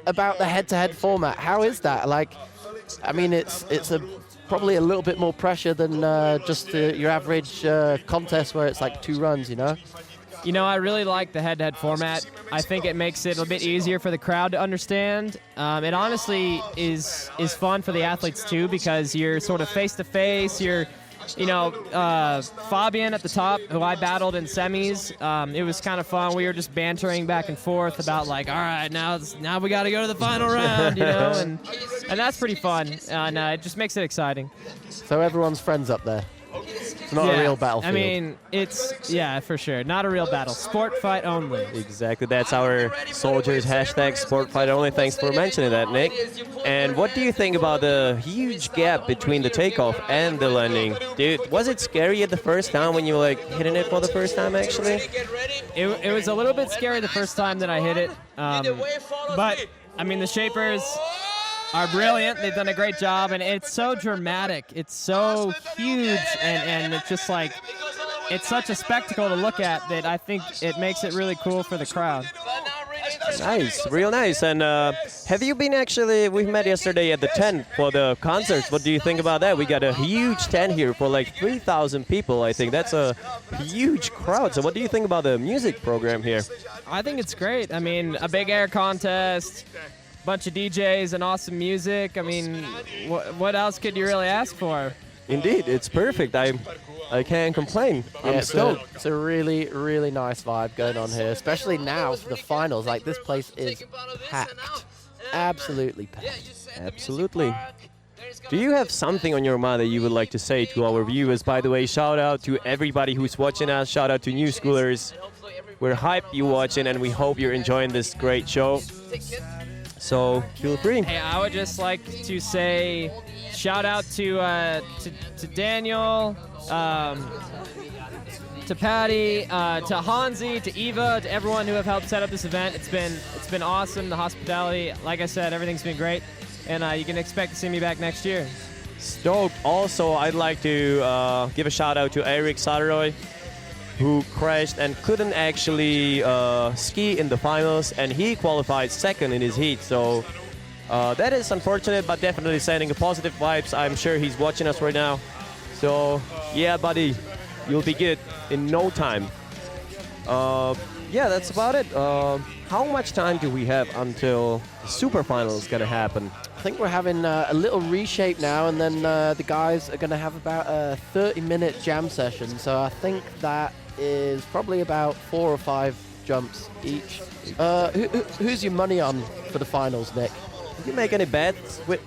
about the head-to-head format? How is that? Like, I mean, it's probably a little bit more pressure than just your average contest where it's like 2 runs, you know? You know, I really like the head-to-head format. I think it makes it a bit easier for the crowd to understand. It honestly is fun for the athletes too, because you're sort of face-to-face. Fabian at the top, who I battled in semis, it was kind of fun. We were just bantering back and forth about like, all right, now we got to go to the final round, and that's pretty fun, and it just makes it exciting. So everyone's friends up there. It's not a real battlefield. I mean, yeah, for sure. Not a real battle. Sport fight only. Exactly. That's our soldiers hashtag sport fight only. Thanks for mentioning that, Nick. And what do you think about the huge gap between the takeoff and the landing? Dude, was it scary at the first time when you were like hitting it for the first time actually? It was a little bit scary the first time that I hit it. But, I mean, the shapers are brilliant. They've done a great job, and it's so dramatic. It's so huge, and it's just like, it's such a spectacle to look at that I think it makes it really cool for the crowd. Nice, real nice. And have you been actually, we met yesterday at the tent for the concerts. What do you think about that? We got a huge tent here for like 3,000 people, I think. That's a huge crowd. So what do you think about the music program here? I think it's great. I mean, a big air contest, bunch of DJs and awesome music. I mean, what else could you really ask for? Indeed, it's perfect. I can't complain. Yeah, I'm stoked. it's a really, really nice vibe going on here, especially now for the finals. Like, this place is packed. Absolutely packed. Absolutely. Do you have something on your mind that you would like to say to our viewers? By the way, shout out to everybody who's watching us. Shout out to new schoolers. We're hyped you're watching, and we hope you're enjoying this great show. So feel free. Hey, I would just like to say shout out to Daniel, to Patty, to Hansi, to Eva, to everyone who have helped set up this event. It's been awesome. The hospitality, like I said, everything's been great, and you can expect to see me back next year. Stoked. Also, I'd like to give a shout out to Eric Saderoy, who crashed and couldn't actually ski in the finals, and he qualified second in his heat. So that is unfortunate, but definitely sending a positive vibes. I'm sure he's watching us right now. So yeah, buddy, you'll be good in no time. Yeah, that's about it. How much time do we have until the super final is gonna happen? I think we're having a little reshape now, and then the guys are going to have about a 30-minute jam session. So I think that is probably about 4 or 5 jumps each. Who's your money on for the finals, Nick? Did you make any bets with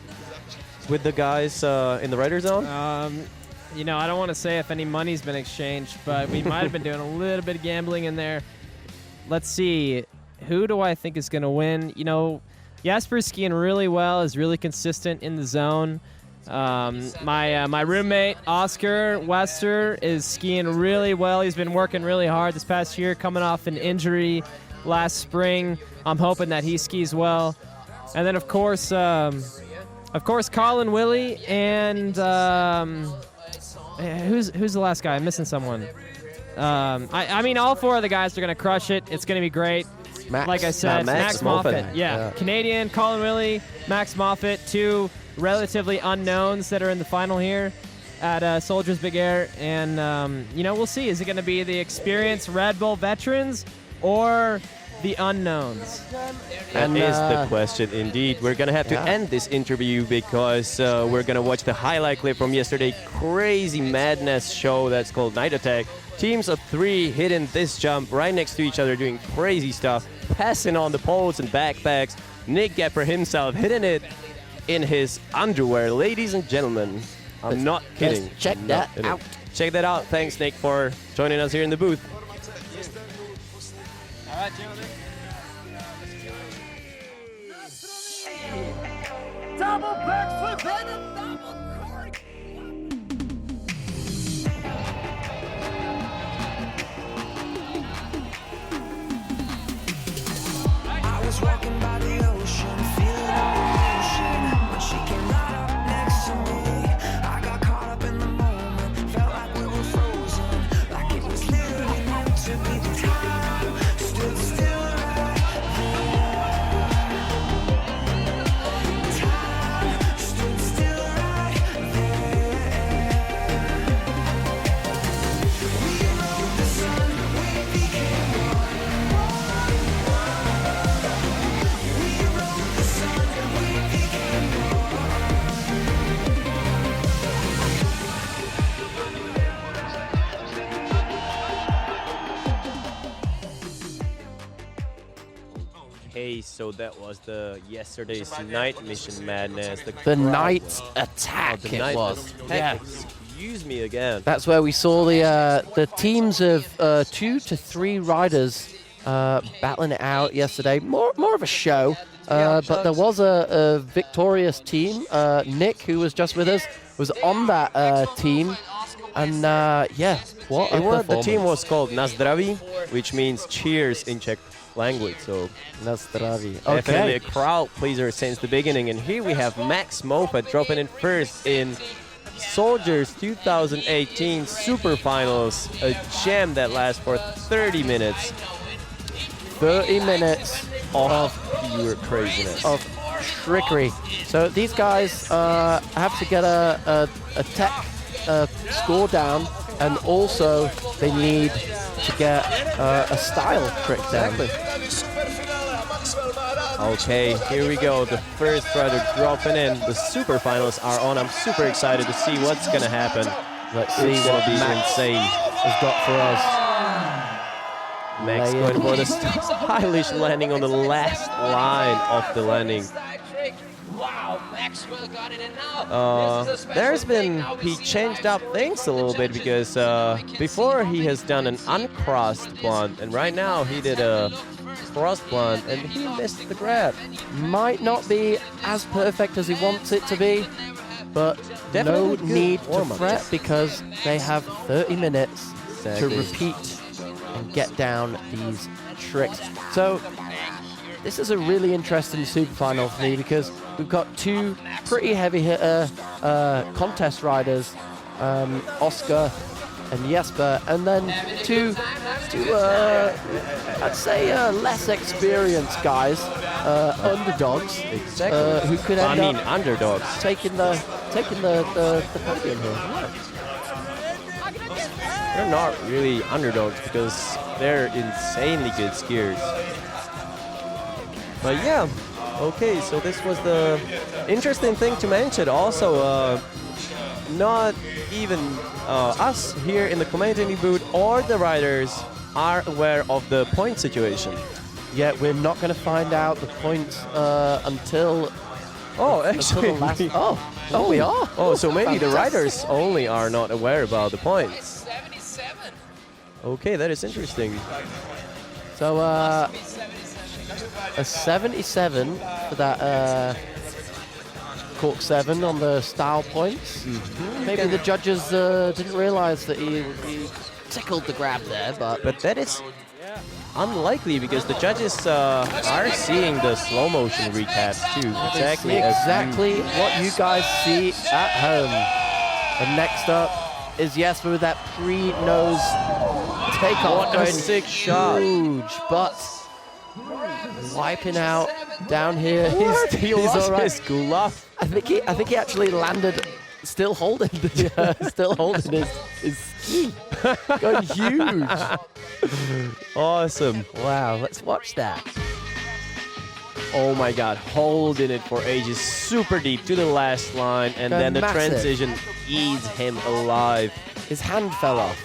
the guys in the Rider Zone? You know, I don't want to say if any money's been exchanged, but we might have been doing a little bit of gambling in there. Let's see. Who do I think is going to win? You know, Jasper's skiing really well, is really consistent in the zone. My roommate, Oscar Wester, is skiing really well. He's been working really hard this past year, coming off an injury last spring. I'm hoping that he skis well. And then, of course, Colin Willie and who's the last guy? I'm missing someone. I mean, all 4 of the guys are going to crush it. It's going to be great. Like I said, Max Moffat. Yeah, Canadian, Colin Willie, Max Moffat, 2 relatively unknowns that are in the final here at Soldiers Big Air. And, you know, we'll see. Is it going to be the experienced Red Bull veterans or the unknowns? That is the question, indeed. We're going to have to end this interview because we're going to watch the highlight clip from yesterday. Crazy madness show that's called Night Attack. Teams of 3 hitting this jump right next to each other, doing crazy stuff, passing on the poles and backpacks. Nick Goepper himself hitting it in his underwear. Ladies and gentlemen, I'm not kidding. Check that out. Check that out. Thanks, Nick, for joining us here in the booth. All right, gentlemen. Double backflip and a double cork. I was walking by the ocean, feeling emotion. When she came right up next to me, I got caught up in the moment. Felt like we were frozen, like it was literally meant to be. The time stood still right there. Time stood still right there. We rode the sun, we became one. We rode the sun, we became one. Hey, so that was the yesterday's night mission madness. The crowd night was- attack the it night was. attack. Yeah. Excuse me again. That's where we saw the teams of 2 to 3 riders battling it out yesterday. More of a show, but there was a victorious team. Nick, who was just with us, was on that team, and yeah, what a The performance. team was called Nazdraví, which means cheers in Czech language. So Nazdraví. definitely Okay. a crowd pleaser since the beginning. And here we have Max Moffat dropping in first in Soldiers 2018 Super Finals, a jam that lasts for 30 minutes. 30 minutes. of pure craziness. of trickery. So these guys have to get a tech score down, and also they need to get a style trick down. Okay, here we go. The first rider dropping in. The super finals are on. I'm super excited to see what's gonna happen. Let's see It's what gonna be Max insane. has got for us. Max going for the stylish landing on the last line of the landing. He changed up things a little bit because before he has done an uncrossed blunt, and right now he did a crossed blunt and he missed the grab. Might not be as perfect as he wants it to be, but Definitely no good need to warm-up fret test. because they have 30 minutes to Exactly. repeat and get down these tricks. So this is a really interesting super final for me because we've got two pretty heavy hitter contest riders, Oscar and Jesper, and then two I'd say less experienced guys, underdogs, Exactly. who could end up underdogs. taking the podium here. They're not really underdogs because they're insanely good skiers. But yeah, okay, so this was the interesting thing to mention. Also, not even us here in the commentating booth or the riders are aware of the point situation. Yet we're not going to find out the points until Oh, the actually, last. Oh, we are. oh, so maybe the Fantastic. riders only are not aware about the points. Okay, that is interesting. So a 77 for that cork 7 on the style points. Maybe the judges didn't realize that he tickled the grab there, but But that is unlikely because the judges are seeing the slow motion recaps too. Exactly. as you- exactly what you guys see at home. And next up is Jesper with that pre-nose takeoff. What a going sick shot. Huge, but wiping out down here. He He's lost all right. his glove. I think he actually landed still holding his ski. Going huge. Awesome. Wow, let's watch that. Oh my god, holding it for ages, super deep to the last line, and then the Massive. transition eats him alive. His hand fell off.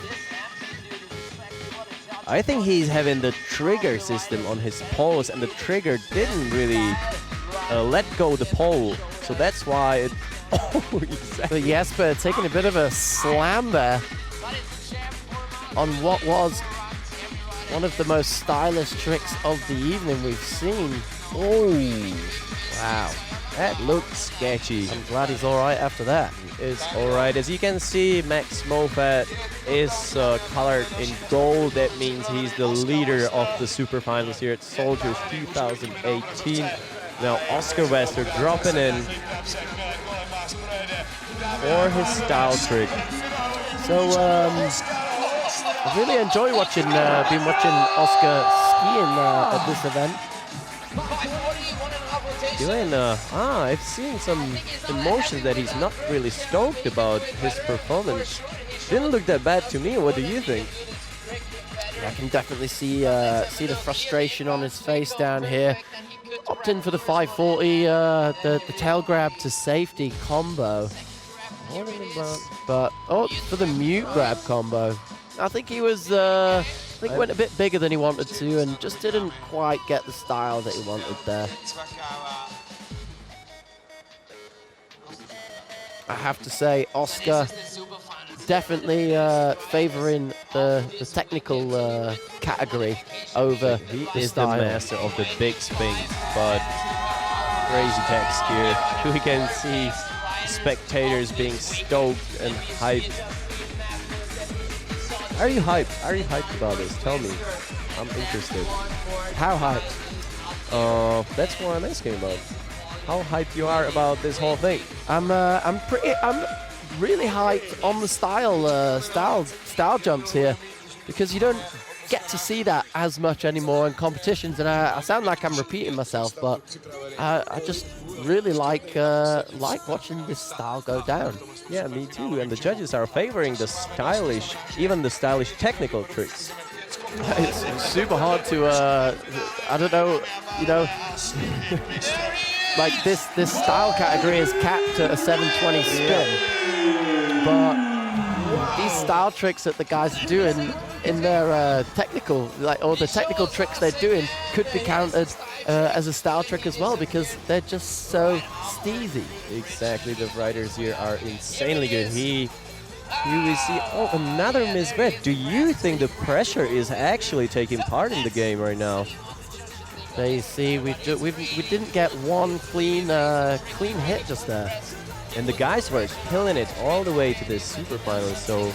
I think he's having the trigger system on his poles, and the trigger didn't really let go the pole, so that's why it... Oh, exactly. But Jesper taking a bit of a slam there on what was one of the most stylish tricks of the evening we've seen. Oh, wow. That looked sketchy. I'm glad he's all right after that. Is all right. As you can see, Max Mofat is colored in gold. That means he's the leader of the super finals here at Soldiers 2018. Now Oscar Wester dropping in for his style trick. So I really enjoy watching, been watching Oscar skiing at this event. I've seen some emotions that he's not really stoked about his performance. Didn't look that bad to me. What do you think? I can definitely see the frustration on his face down here. Opting for the 540, the tail grab to safety combo. But for the mute grab combo. I think he was went a bit bigger than he wanted to and just didn't quite get the style that he wanted there. I have to say, Oscar definitely favoring the technical category over He the is style. the master of the big spin, but crazy tech skier. We can see spectators being stoked and hyped. Are you hyped? Are you hyped about this? Tell me. I'm interested. How hyped? That's what I'm asking about. How hyped you are about this whole thing? I'm really hyped on the style jumps here, because you don't get to see that as much anymore in competitions, and I sound like I'm repeating myself, but I just really like watching this style go down. Yeah, me too. And the judges are favoring the stylish, even the stylish technical tricks. It's super hard to, I don't know, you know, like this style category is capped at a 720 spin, but these style tricks that the guys are doing in their technical, or the technical tricks they're doing could be counted as a style trick as well, because they're just so steezy. Exactly, the riders here are insanely good. Here we see, oh, another misread. Do you think the pressure is actually taking part in the game right now? There you see, we didn't get one clean hit just there. And the guys were killing it all the way to the super finals, so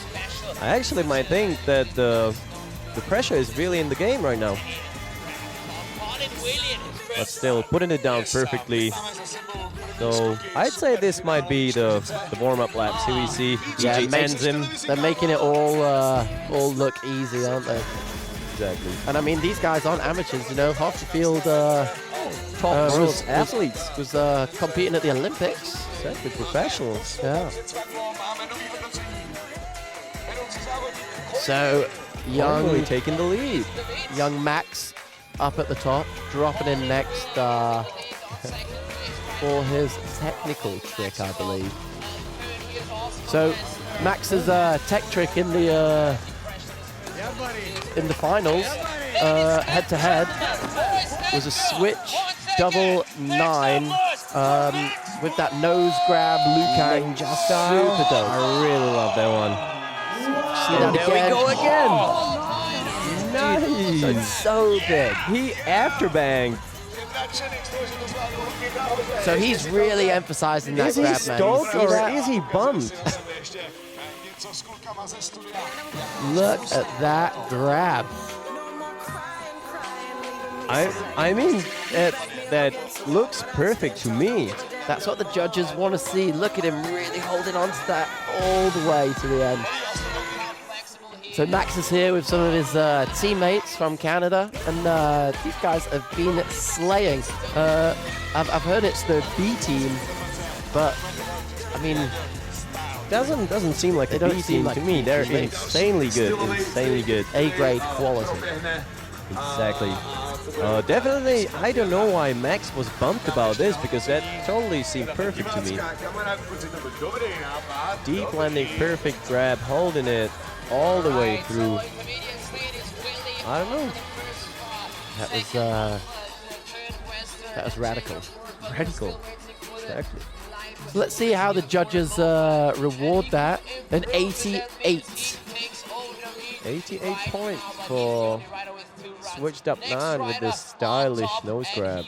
I actually might think that the pressure is really in the game right now. But still, putting it down perfectly. So I'd say this might be the warm-up laps. Here we see DJ ends him. They're making it all look easy, aren't they? Exactly. And I mean, these guys aren't amateurs, you know. Half the field Top world athletes was competing at the Olympics. Exactly, professionals. Yeah. So young taking the lead. Young Max up at the top, dropping in next for his technical trick, I believe. So Max's tech trick in the finals, head to head, was a switch double 9 with that nose grab Lukang style. Super dope. I really love that one. See that there again. we go again. Nice. Dude, so big. He afterbanged. So he's really emphasizing that Is he grab, man. stoked You see or that? is he bummed? Look at that grab. I mean, that looks perfect to me. That's what the judges want to see. Look at him really holding on to that all the way to the end. So Max is here with some of his teammates from Canada, and these guys have been slaying. I've heard it's the B team, but I mean, doesn't seem like they a don't B seem team like to me. They're insanely good, insanely good. A-grade quality. Exactly. Definitely, I don't know why Max was bumped about this, because that totally seemed perfect to me. Deep landing, perfect grab, holding it all the way through. I don't know. That was radical. Radical. Exactly. So let's see how the judges reward that. An 88. 88 points for switched up 9 with this stylish nose grab.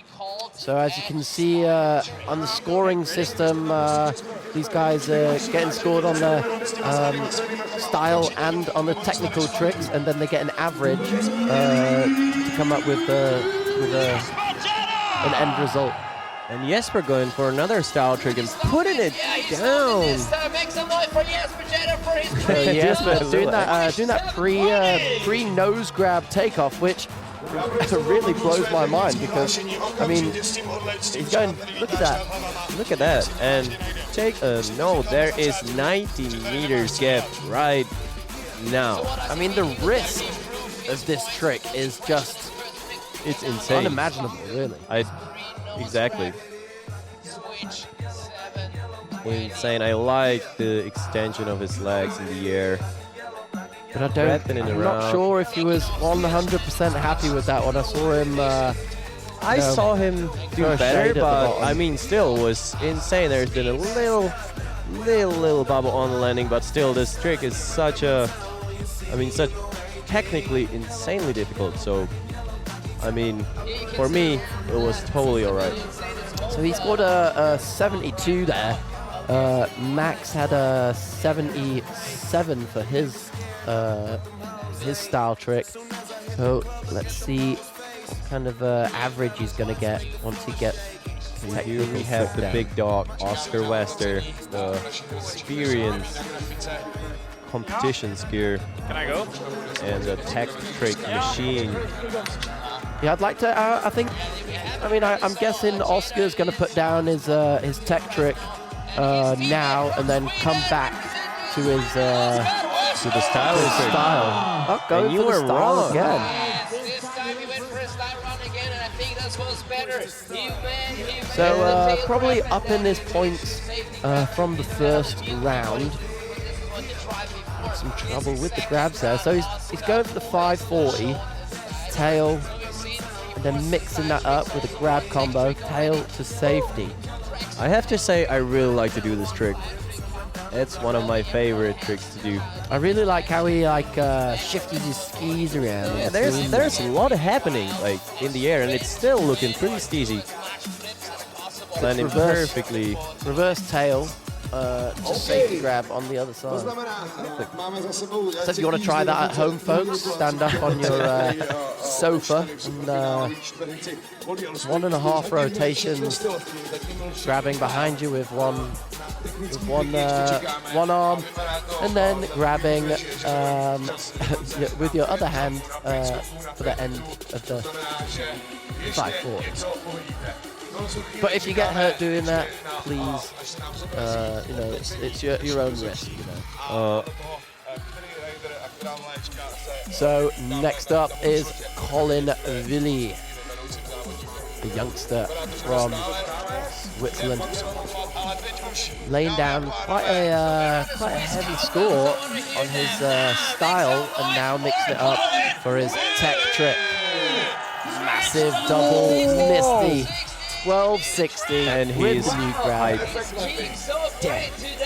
So as you can see on the scoring system, these guys are getting scored on the style and on the technical tricks, and then they get an average to come up with an end result. And Jesper going for another style trick and putting it down. Jesper doing that pre nose grab takeoff, which really blows my mind, because I mean, he's going. Look at that. Look at that. And take a note. There is 90 meters gap right now. I mean, the risk of this trick is just, it's insane. Unimaginable, really. Exactly. Insane. I like the extension of his legs in the air. But I'm not sure if he was 100% happy with that one. I saw him. I saw him do better, but I mean, still was insane. There's been a little bubble on the landing, but still, this trick is such technically insanely difficult. So, I mean, for me, it was totally alright. So he scored a 72 there. Max had a 77 for his style trick. So let's see what kind of average he's going to get once he gets. Here we have the big dog, Oscar Wester, the experienced competition skier Can I go? and a tech trick machine. Yeah, I'd like to. I think. I mean, I'm guessing Oscar's going to put down his tech trick now and then come back to his To the style. style. Oh, going And you for the were style wrong. again. This time he went for a style run again, and I think that was better. He went So probably upping his points from the first round. Some trouble with the grabs there. So he's going for the 540 tail, and then mixing that up with a grab combo, tail to safety. I have to say, I really like to do this trick. It's one of my favorite tricks to do. I really like how he shifts his skis around. Yeah, there's a lot happening like in the air, and it's still looking pretty steezy. Landing reverse. perfectly. Reverse tail, just safety grab on the other side. So if you want to try that at home, folks, stand up on your sofa and 1.5 rotations, grabbing behind you with one arm, and then grabbing with your other hand for the end of the 540. But if you get hurt doing that, please, it's your own risk, So next up is Colin Villy, the youngster from Switzerland, laying down quite a heavy score on his style, and now mixing it up for his tech trick. Massive double misty. 1260 And with he's the new grab.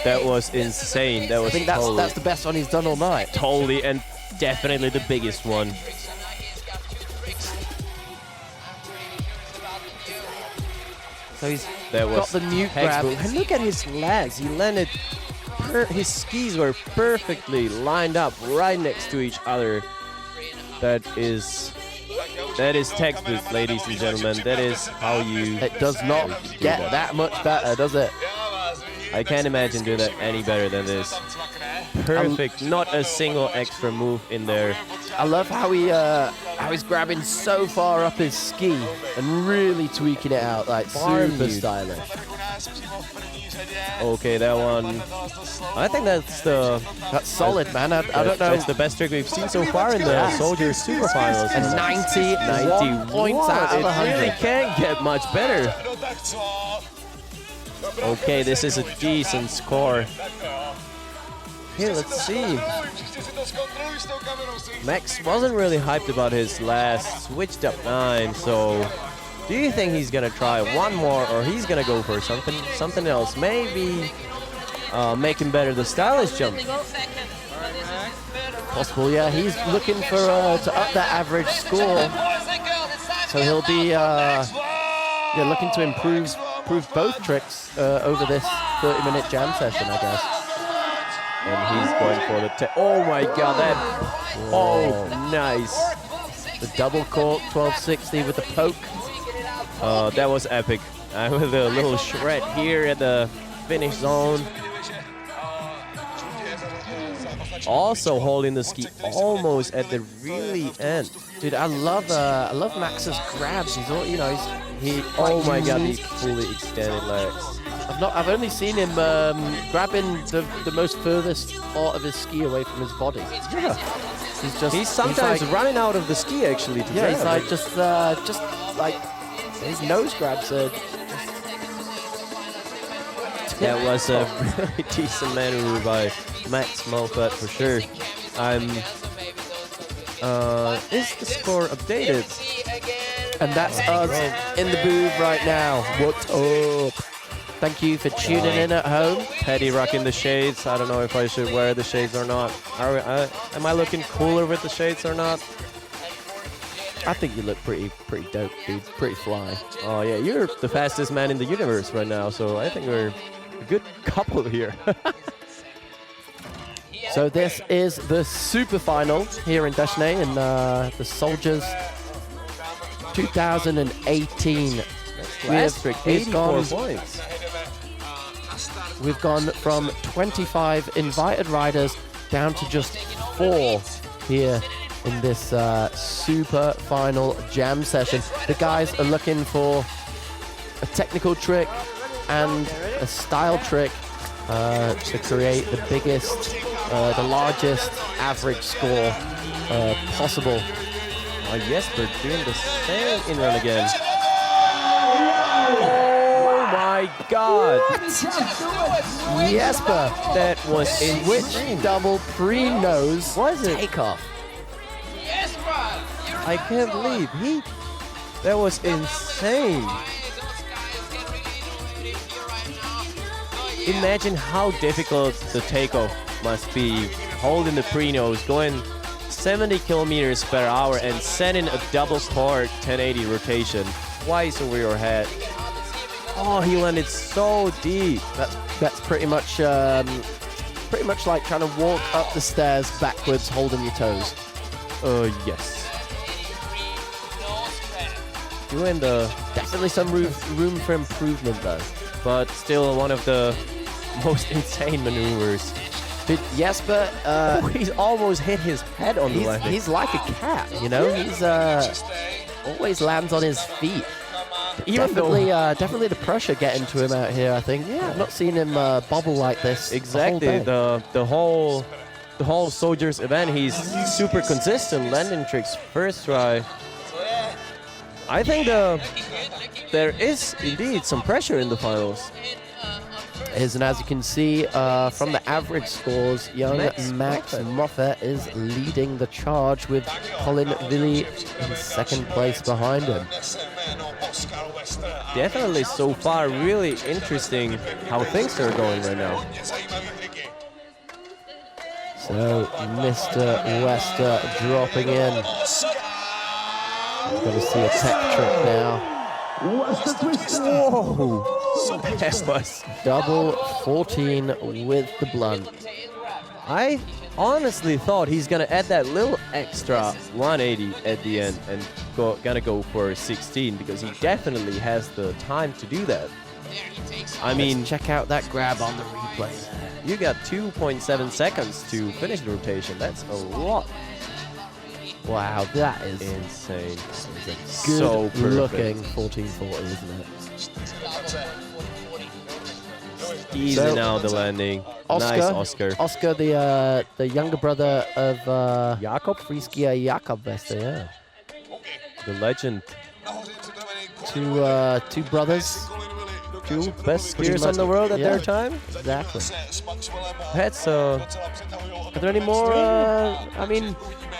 That was insane. That was I think that's the best one he's done all night. totally and definitely the biggest one. So he's That got was the mute grab. textbook. And look at his legs. He landed. His skis were perfectly lined up right next to each other. That is textbook, ladies and gentlemen. That is how you. It does not get that much better, does it? I can't imagine doing that any better than this. Perfect. Not a single extra move in there. I love how he's grabbing so far up his ski and really tweaking it out, like Bar super mute. stylish. Okay, that one. I think that's solid, man. I don't know. That's the best trick we've seen so far in the Soldiers Super Finals. And 91 points out of It 100. really can't get much better. Okay, this is a decent score. Here, let's see. Max wasn't really hyped about his last switched up 9, so do you think he's gonna try one more, or he's gonna go for something else? Maybe making better the stylish jump. Possible, yeah. He's looking for to up that average score, so he'll be looking to improve both tricks over this 30-minute jam session, I guess. And he's going for the oh my god, that nice. The double cork 1260 with the poke. That was epic. With a little shred here at the finish zone. Also holding the ski almost at the really end. Dude, I love Max's grabs. He's all, Oh my god, these fully extended legs. I've only seen him grabbing the most furthest part of his ski away from his body. Yeah. He's sometimes like, running out of the ski actually. To yeah, jam. he's like just like his nose grabs are. That was a really decent maneuver by Max Mulfat for sure. Is the score updated? And that's us in the booth right now. What's up? Thank you for tuning in at home. Teddy rocking the shades. I don't know if I should wear the shades or not. Am I looking cooler with the shades or not? I think you look pretty dope, dude. Pretty fly. Oh yeah, you're the fastest man in the universe right now, so I think we're a good couple here. So this is the super final here in Deshne in the Soldiers 2018. Last trick, 84 points. We've gone from 25 invited riders down to just 4 here in this super final jam session. The guys are looking for a technical trick and a style trick to create the biggest, the largest average score possible. Jesper doing the same in run again. Oh my God! Jesper, That was in which double pre-nose Was it? takeoff. I can't believe that was insane. Imagine how difficult the takeoff must be, holding the pre-nose, going 70 kilometers per hour and sending a double part 1080 rotation twice over your head. Oh, he landed so deep. That's pretty much like trying to walk up the stairs backwards, holding your toes. Yes. Doing the Definitely some room for improvement though. but still one of the most insane maneuvers. But Jesper, He's almost hit his head on the landing. he's like a cat, you know. He's always lands on his feet. Even Definitely the pressure getting to him out here. I think. Yeah. I've not seen him bobble like this. exactly the whole Soldiers event, he's super consistent landing tricks first try. I think there is indeed some pressure in the finals. And as you can see from the average scores, young Max Moffat is leading the charge with Colin Willy in second place behind him. Definitely so far really interesting how things are going right now. So Mr. Wester dropping in. We're going to see a tech trick now. Whoa! That was Double 14 with the blunt. I honestly thought he's gonna add that little extra 180 at the end and gonna go for 16 because he definitely has the time to do that. I mean, Check out that grab on the replay. you got 2.7 seconds to finish the rotation. That's a lot. Wow, that is Insane. good So perfect. looking 1440, isn't it? Easing out the landing. Oscar, Nice, Oscar. Oscar, the younger brother of Jakob, Freeski, Jakob Wester, yeah. the legend. Two brothers. Two best Pretty skiers on much, the world at yeah. their time. Exactly. That's Are there any more? I mean,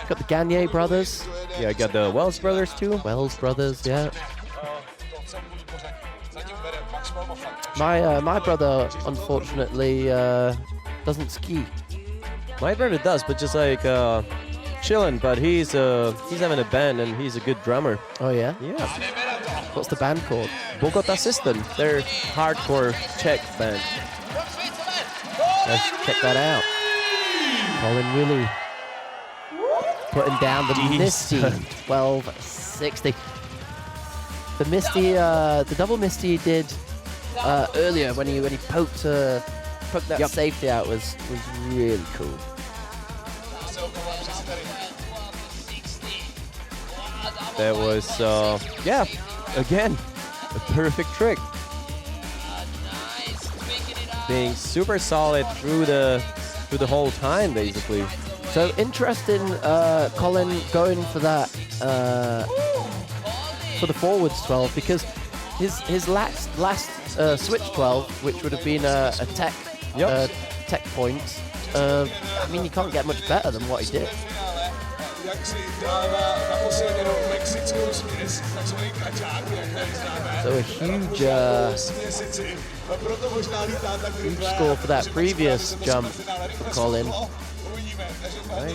got the Gagne brothers, yeah, I got the Wells brothers too. Wells brothers, yeah. My brother unfortunately doesn't ski. My brother does, but just like chilling. But he's having a band and he's a good drummer. Oh yeah. Yeah, What's the band called? Bogota System. They're hardcore Czech band. Let's check that out. Colin Willy putting down the Misty 1260. The Misty, the double Misty he did earlier when he poked that safety out was really cool. That was yeah, again, a perfect trick. Being super solid through the whole time, basically. So interesting, Colin going for that for the forwards 12 because his last switch 12, which would have been a tech tech point. I mean, you can't get much better than what he did. So a huge score for that previous jump for Colin. I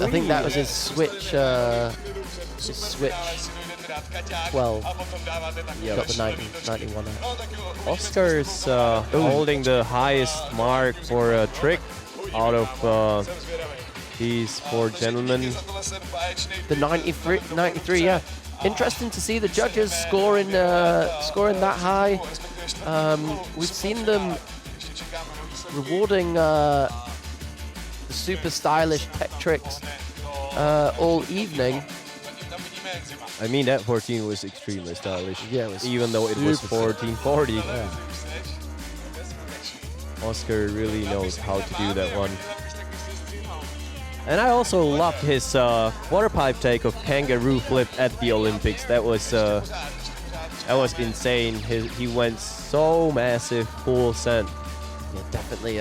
think that was his switch 12. Got the 91 out. Oscar's holding the highest mark for a trick out of these four gentlemen. The 93, yeah. Interesting to see the judges scoring that high. We've seen them rewarding super stylish tech tricks all evening. I mean, that 14 was extremely stylish. Yeah, it was even though it was super 1440. Yeah. Oscar really knows how to do that one. And I also loved his water pipe take of kangaroo flip at the Olympics. That was insane. He went so massive, full send. Yeah, definitely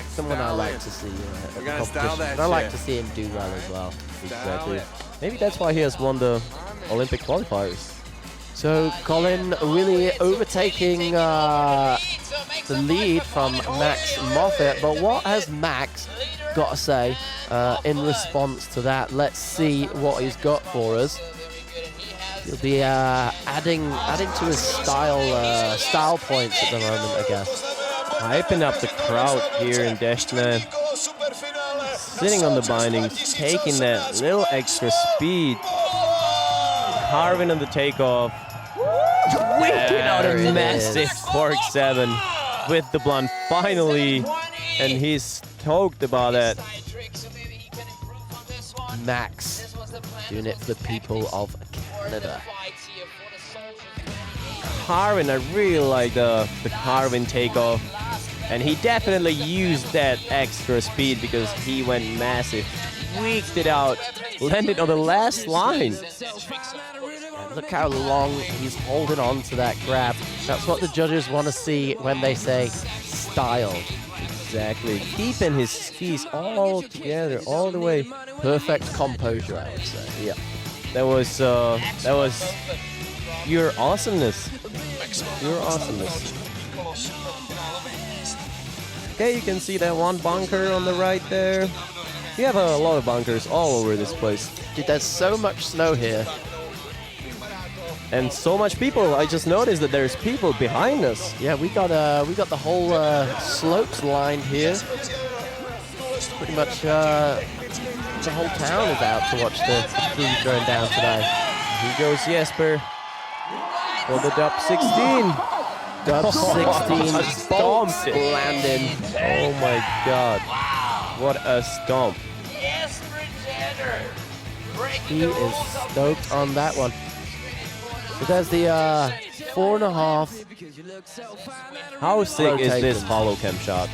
someone I like to see at the gonna style competition. that I like shit. to see him do well as well. Exactly. Maybe that's why he has won the Olympic qualifiers. So Colin really overtaking the lead from Max Moffat, but what has Max got to say in response to that? Let's see what he's got for us. He'll be adding to his style points at the moment, I guess. Hyping up the crowd here in Dešné. Sitting on the bindings, taking that little extra speed. Carving on the takeoff. Wicked out a massive cork 7 with the blunt finally. And he's stoked about that. Max doing it for the people of Canada. Carvin, I really like the Carvin takeoff. And he definitely used that extra speed because he went massive. Tweaked it out, landed on the last line. And look how long he's holding on to that grab. That's what the judges want to see when they say style. Exactly. Keeping his skis all together, all the way. Perfect composure, I would say. Yeah. That was pure awesomeness. Pure awesomeness. Okay, you can see that one bunker on the right there. We have a lot of bunkers all over this place. Dude, there's so much snow here. And so much people. I just noticed that there's people behind us. Yeah, we got the whole slopes lined here. Pretty much the whole town is out to watch the crew going down today. Here goes Jesper for the dub 16. Dub 16 Stomped bolts it. landing. Oh my god. What a stomp. He is stoked on that one. So there's the 4.5. How sick is this rotations. hollow cam shot?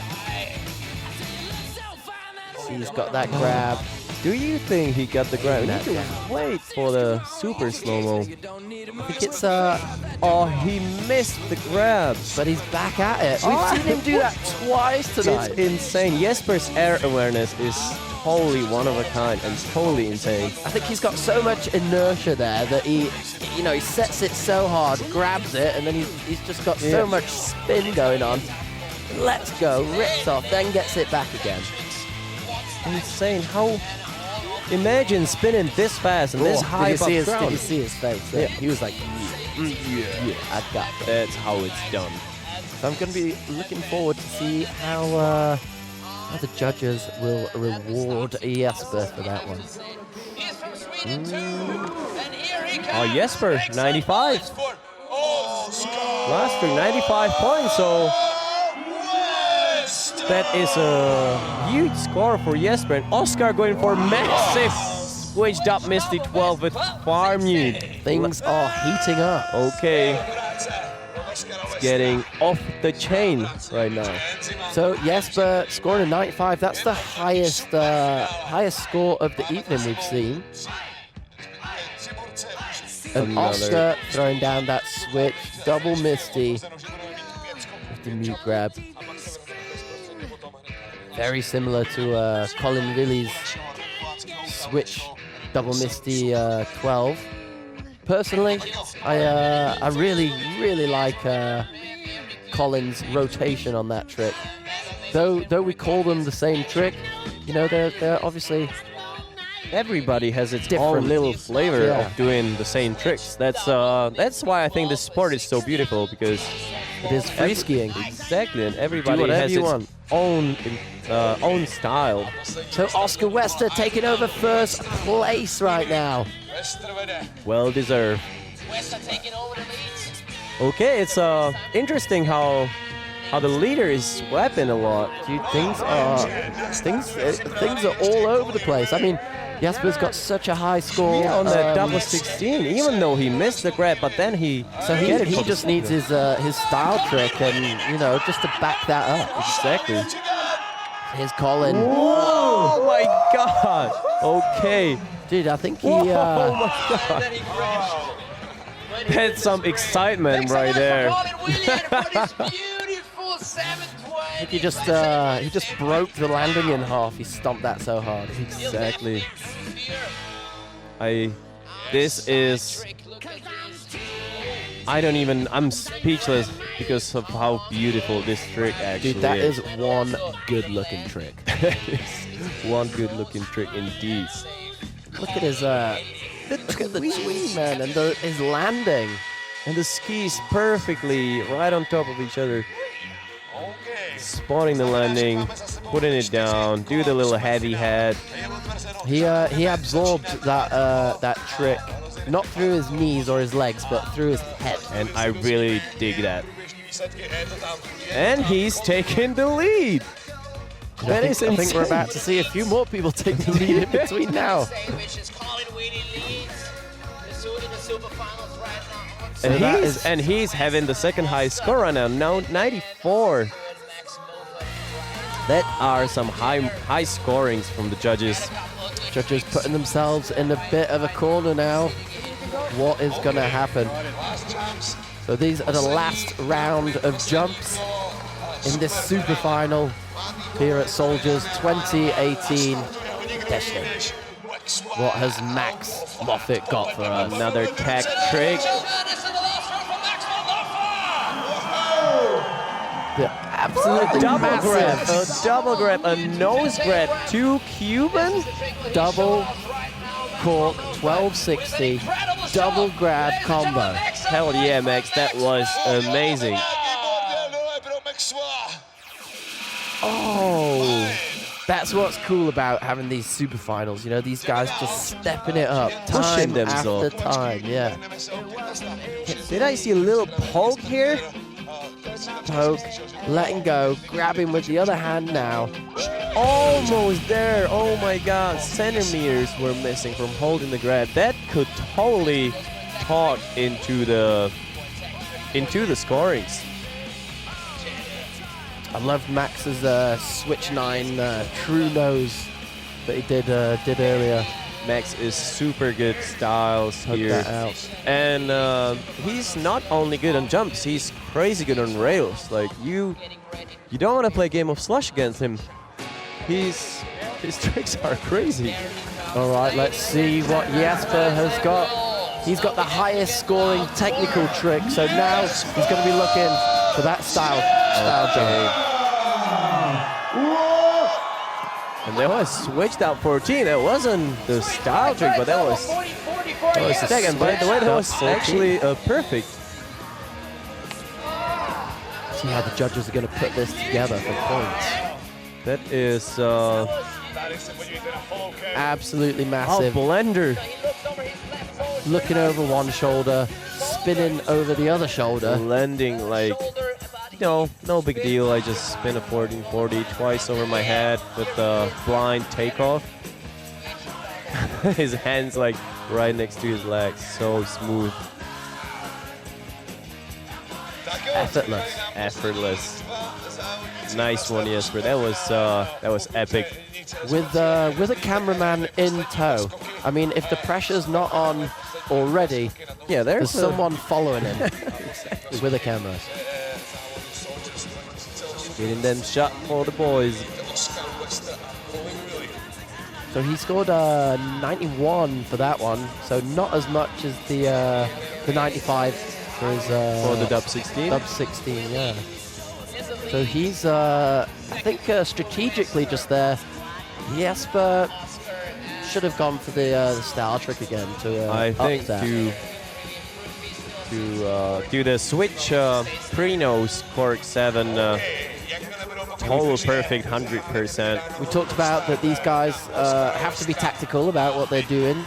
He's got that grab. Do you think he got the grab? We need to wait for the super slow-mo. I think it's Oh, he missed the grab. but he's back at it. We've Oh. seen him do that twice tonight. It's insane. Jesper's air awareness is totally one of a kind and totally insane. I think he's got so much inertia there that he sets it so hard, grabs it, and then he's just got so much spin going on. Let's go, rips off, then gets it back again. Insane. How? Imagine spinning this fast and this high did above you ground. see his face? Yeah. He was like, yeah, I got that. That's how it's done. So I'm going to be looking forward to see how the judges will reward Jesper for that one. Oh, Jesper, 95. Last week, 95 points, so that is a huge score for Jesper. And Oscar going for massive switched up Misty 12 with Farm Nude. Things are heating up. Okay. It's getting off the chain right now. So Jesper scoring a 95. That's the highest score of the evening we've seen. And Oscar throwing down that switch, double Misty with the mute grab. Very similar to Colin Lilly's switch, double Misty 12. Personally, I really like Colin's rotation on that trick. Though we call them the same trick, they're obviously Everybody has its different. own little flavor Yeah. of doing the same tricks. That's why I think this sport is so beautiful, because it is free skiing. exactly, and everybody whatever has you its want. own style. So Oscar Wester taking over first place right now. Well deserved. Okay, it's interesting how how the leader is sweeping a lot. Dude, things are all over the place. I mean, Jesper's got such a high score. Yeah, on that double 16, even though he missed the grab, but then he just needs his style trick and, you know, just to back that up. Exactly. Here's Colin. Oh my God. Okay. Dude, I think he. Oh my God. That's some excitement right there. I think he just broke the landing in half. He stomped that so hard. Exactly. I'm speechless because of how beautiful this trick actually Dude, that is one good-looking trick. One good-looking trick indeed. Look at his look at the tweet, man, and his landing. And the skis perfectly right on top of each other. Spotting the landing, putting it down, do the little heavy head. He absorbed that trick, not through his knees or his legs, but through his head. And I really dig that. And he's taking the lead. I think we're about to see a few more people take the lead in between now. And he's having the second highest score right now, 94. That are some high scorings from the judges. Judges putting themselves in a bit of a corner now. What is going to happen? So these are the last round of jumps in this super final here at Soldiers 2018 Destiny. What has Max Moffat got for us? Another tech trick. The absolutely double grab, a nose grab, 2 Cuban, double cork 1260, double grab combo. Hell yeah, Max, that was amazing. Oh, that's what's cool about having these super finals. You know, these guys just stepping it up time after time. Yeah. Did I see a little poke here? Poke, letting go, grabbing with the other hand now. Almost there. Oh my God, centimeters were missing from holding the grab. That could totally talk into the scorings. I loved Max's switch 9 true nose that he did earlier. Max is super good styles here. And he's not only good on jumps, he's crazy good on rails. Like you don't want to play a game of Slush against him. His tricks are crazy. All right, let's see what Jesper has got. He's got the highest scoring technical trick, so now he's going to be looking for that style jump. And that was switched out 14. That wasn't the style trick, but that was second. By the way, that was actually perfect. See how the judges are going to put this together for points. That is absolutely massive. Oh, blender. Looking over one shoulder, spinning over the other shoulder. Landing like, no big deal. I just spin a 1440 twice over my head with a blind takeoff. His hands like right next to his legs, so smooth. Effortless. Nice one, Jesper. That was epic. With a cameraman in tow. I mean, if the pressure's not on already, yeah, there's someone following him exactly. With a camera. Getting them shot for the boys. So he scored 91 for that one. So not as much as the 95 for his for the dub 16. Dub 16, yeah. So he's I think strategically just there. Jesper should have gone for the style trick again to I think to do the switch pre-nose cork 7 total perfect 100%. We talked about that these guys have to be tactical about what they're doing.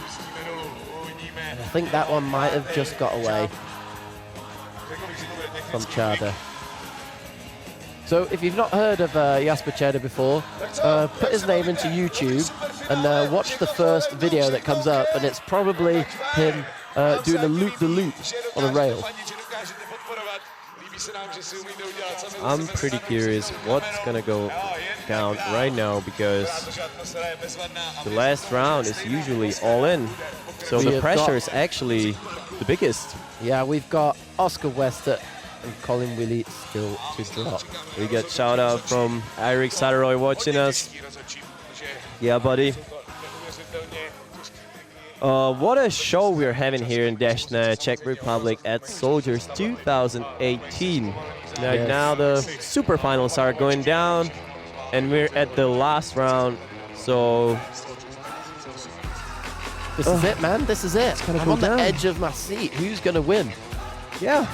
And I think that one might have just got away from Chada. So if you've not heard of Jasper Cheddar before, put his name into YouTube and watch the first video that comes up, and it's probably him doing a loop-the-loop on a rail. I'm pretty curious what's gonna go down right now, because the last round is usually all in. So We the have pressure got- is actually the biggest. Yeah, we've got Oscar Wester and Colin Willie still to drop. We get shout out from Eric Satteroy watching us. Yeah, buddy. What a show we're having here in Dešné, Czech Republic at Soldiers 2018. Right Yes. now the super finals are going down, and we're at the last round. So This is it, man. This is it. gonna I'm go on down. the edge of my seat. Who's going to win? yeah,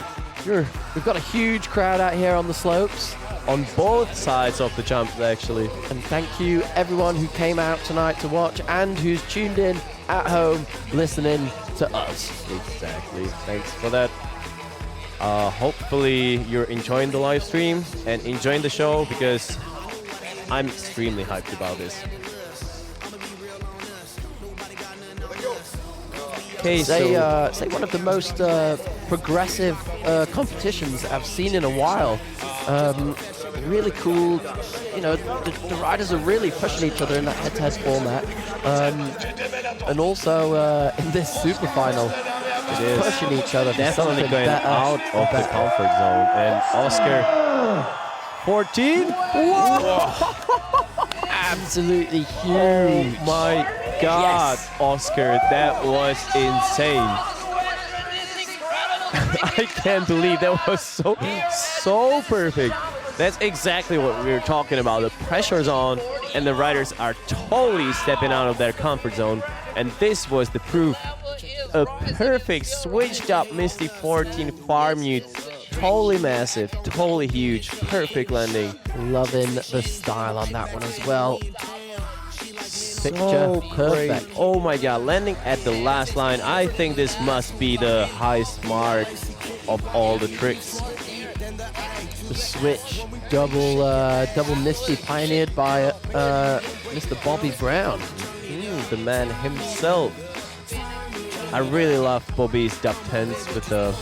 sure. We've got a huge crowd out here on the slopes. On both sides of the jump, actually. And thank you everyone who came out tonight to watch and who's tuned in at home listening to us. Exactly. Thanks for that. Hopefully you're enjoying the live stream and enjoying the show, because I'm extremely hyped about this. Okay, Say, so say one of the most progressive competitions I've seen in a while. Really cool. You know, the riders are really pushing each other in that head-to-head format. And also in this super final, it is pushing each other. for definitely something going better out and of the better. comfort zone. And Oscar, 14. Absolutely huge. Oh my God, Yes. Oscar, that was insane. I can't believe that was so perfect. That's exactly what we were talking about. The pressure's on, and the riders are totally stepping out of their comfort zone. And this was the proof. A perfect switched up Misty 14 farm mute. Totally massive, totally huge, perfect landing. Loving the style on that one as well. Picture So great. perfect. Oh my God, landing at the last line. I think this must be the highest mark of all the tricks. The switch, double Misty pioneered by Mr. Bobby Brown. The man himself. I really love Bobby's dub 10s with the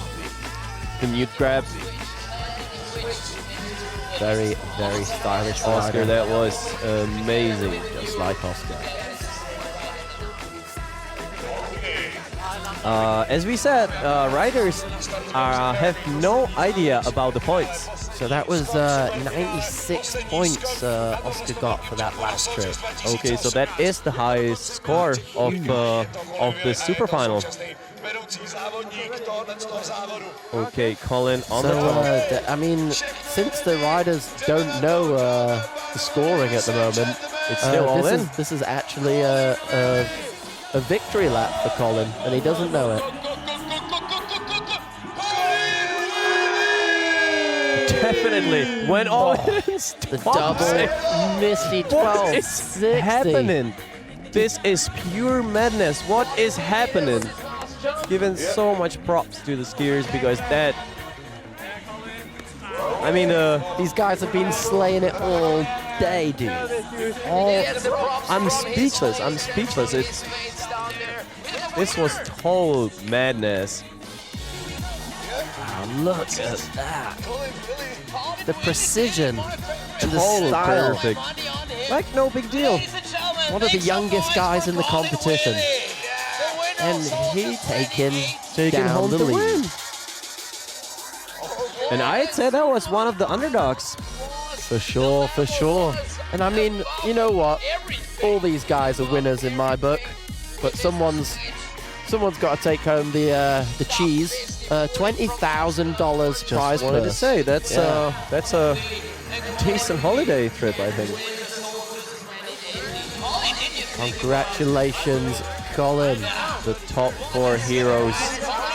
mute grab. Very, very stylish Oscar, rider. that was amazing. Just like Oscar. As we said, riders have no idea about the points. So that was 96 points Oscar got for that last trip. Okay, so that is the highest score of the super final. Okay, Colin on So, the top. I mean, since the riders don't know the scoring at the moment, It's still all this in. This is actually a victory lap for Colin, and he doesn't know it. Definitely went all in. The double Misty What is 1260. happening? This is pure madness. What is happening? Giving so much props to the skiers, because that. I mean, These guys have been slaying it all day, dude. I'm speechless. I'm speechless. This was total madness. Oh, look at that. The precision and the Total style. perfect. Like no big deal. One of the youngest guys in the competition. And he taking down home the the lead. win. And I'd say that was one of the underdogs. For sure, for sure. And I mean, you know what? All these guys are winners in my book, but someone's got to take home the cheese. $20,000 prize Just wanted to purse. say that's a decent holiday trip, I think. Congratulations, Colin. The top 4 heroes.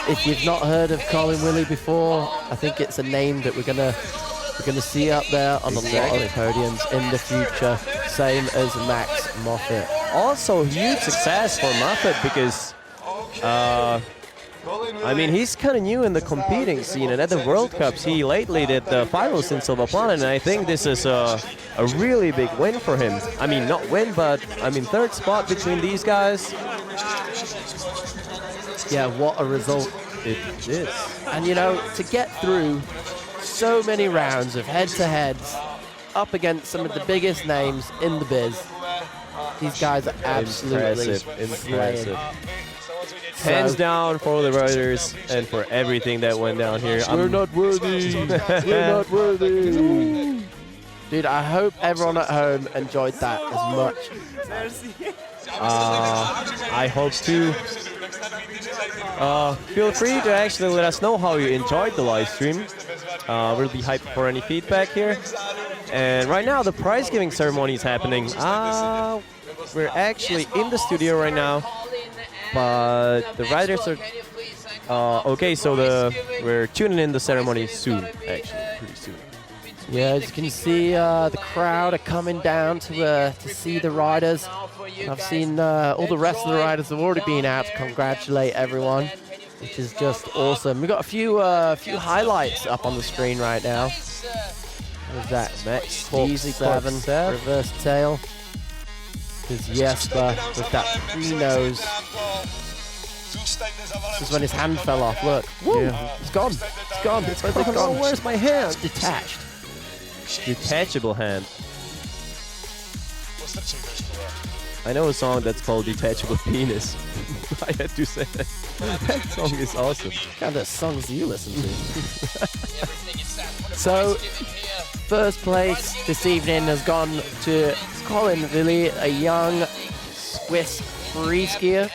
If you've not heard of Colin Willie before, I think it's a name that we're gonna see up there on a lot of podiums in the future. Same as Max Moffat. Also huge success for Moffat, because I mean, he's kind of new in the competing scene, and at the World Cups, he lately did the finals in Silver Planet, and I think this is a really big win for him. I mean, not win, but I mean, third spot between these guys. Yeah, what a result. It is. And you know, to get through so many rounds of head-to-heads up against some of the biggest names in the biz, these guys are absolutely impressive. Hands down for the riders and for everything that went down here. We're not worthy. We're not worthy. Dude, I hope everyone at home enjoyed that as much. I hope too. Feel free to actually let us know how you enjoyed the live stream. We'll be hyped for any feedback here. And right now the prize giving ceremony is happening. We're actually in the studio right now, but the riders are okay. So we're tuning in the ceremony soon, actually, pretty soon. Yeah, as you can see, the crowd are coming down to see the riders. I've seen all the rest of the riders have already been out to congratulate everyone, which is just awesome. We've got a few highlights up on the screen right now. There's that Max Easy 7 reverse tail. There's Jesper with that pre-nose. This is when his hand fell off. Look, yeah. It's gone. It's gone. It's gone. Oh, where's my hand? It's detached. Detachable hand. I know a song that's called Detachable Penis. I had to say that. That song is awesome. What kind of songs do you listen to? So, first place this evening has gone to Colin Villy, a young Swiss freeskier.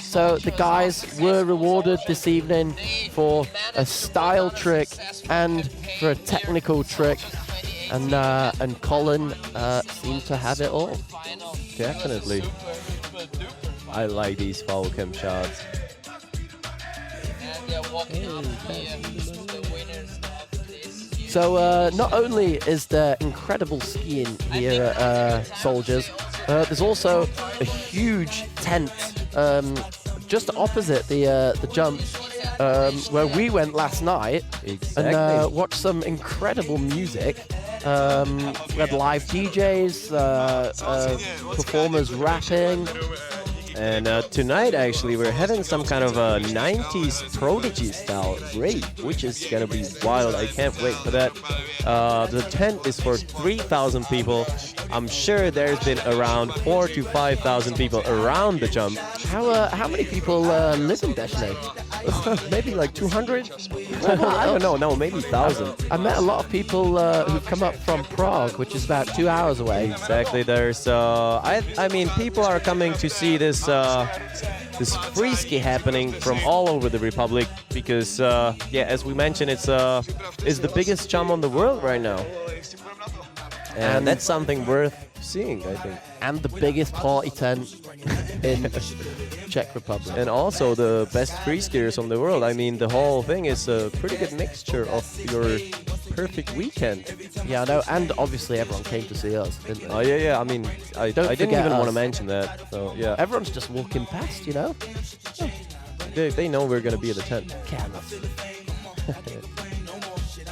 So the guys were rewarded this evening for a style trick and for a technical trick, and Colin seemed to have it all. Definitely. I like these foul cam shots. So not only is there incredible skiing here at Soldiers, there's also a huge tent just opposite the jump where we went last night and watched some incredible music. We had live DJs, performers rapping. And tonight, actually, we're having some kind of a 90s Prodigy style rave, which is gonna be wild. I can't wait for that. The tent is for 3,000 people. I'm sure there's been around 4,000 to 5,000 people around the jump. How many people live in Deshnay? Maybe like 200? I don't know. No, maybe 1,000. I met a lot of people who've come up from Prague, which is about 2 hours away. Exactly. There's, I mean, people are coming to see this Freeski happening from all over the Republic because, yeah, as we mentioned, it's the biggest jump on the world right now, and that's something worth seeing, I think. And the biggest party tent in Czech Republic. And also the best freeskiers on the world. I mean, the whole thing is a pretty good mixture of your perfect weekend. Yeah, I know, and obviously everyone came to see us, didn't they? Oh, yeah. I mean, I didn't even want to mention that. So, yeah. Everyone's just walking past, you know? They know we're going to be at the tent.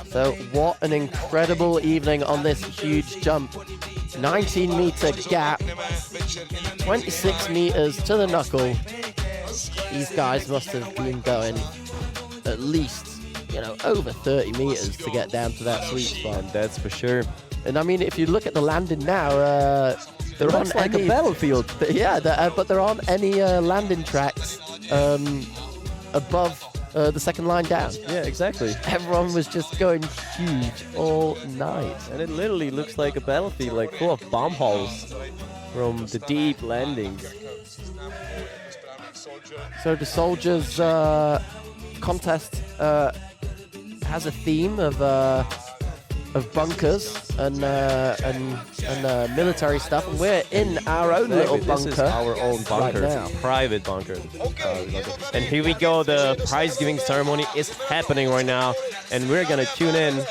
So, what an incredible evening on this huge jump. 19-meter gap, 26 meters to the knuckle. These guys must have been going at least, you know, over 30 meters to get down to that sweet spot. That's for sure. And I mean, if you look at the landing now, there aren't like any a battlefield. Yeah, but there aren't any landing tracks above the second line down. Yeah, exactly. Everyone was just going huge all night. And it literally looks like a battlefield, like full of bomb holes from the deep landings. So the Soldiers contest has a theme of bunkers and military stuff, and we're in our own little bunker. This is our own bunker, right now. Private bunker. And here we go. The prize giving ceremony is happening right now, and we're gonna tune in.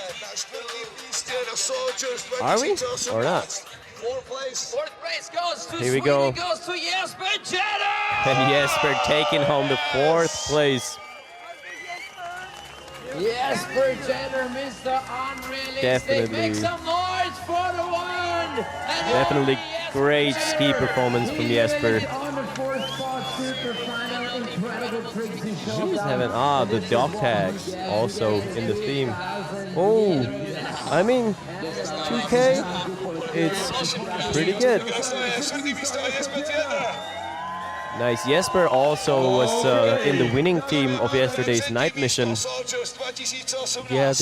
Are we or not? Fourth place. Fourth place goes to Here we go. Sweden, goes to Jesper Jenner. And Jesper taking home the 4th place. Jesper Jenner, Mr. Unrealistic. Definitely. Make some noise for the one. And Definitely Jesper great Jenner. ski performance from He Jesper. made it on the 4th spot, super final, incredible Freeski showdown. He's having the dog tags also in the theme. Oh, I mean 2K, it's pretty good. Nice. Jesper also was in the winning team of yesterday's night mission. Yeah,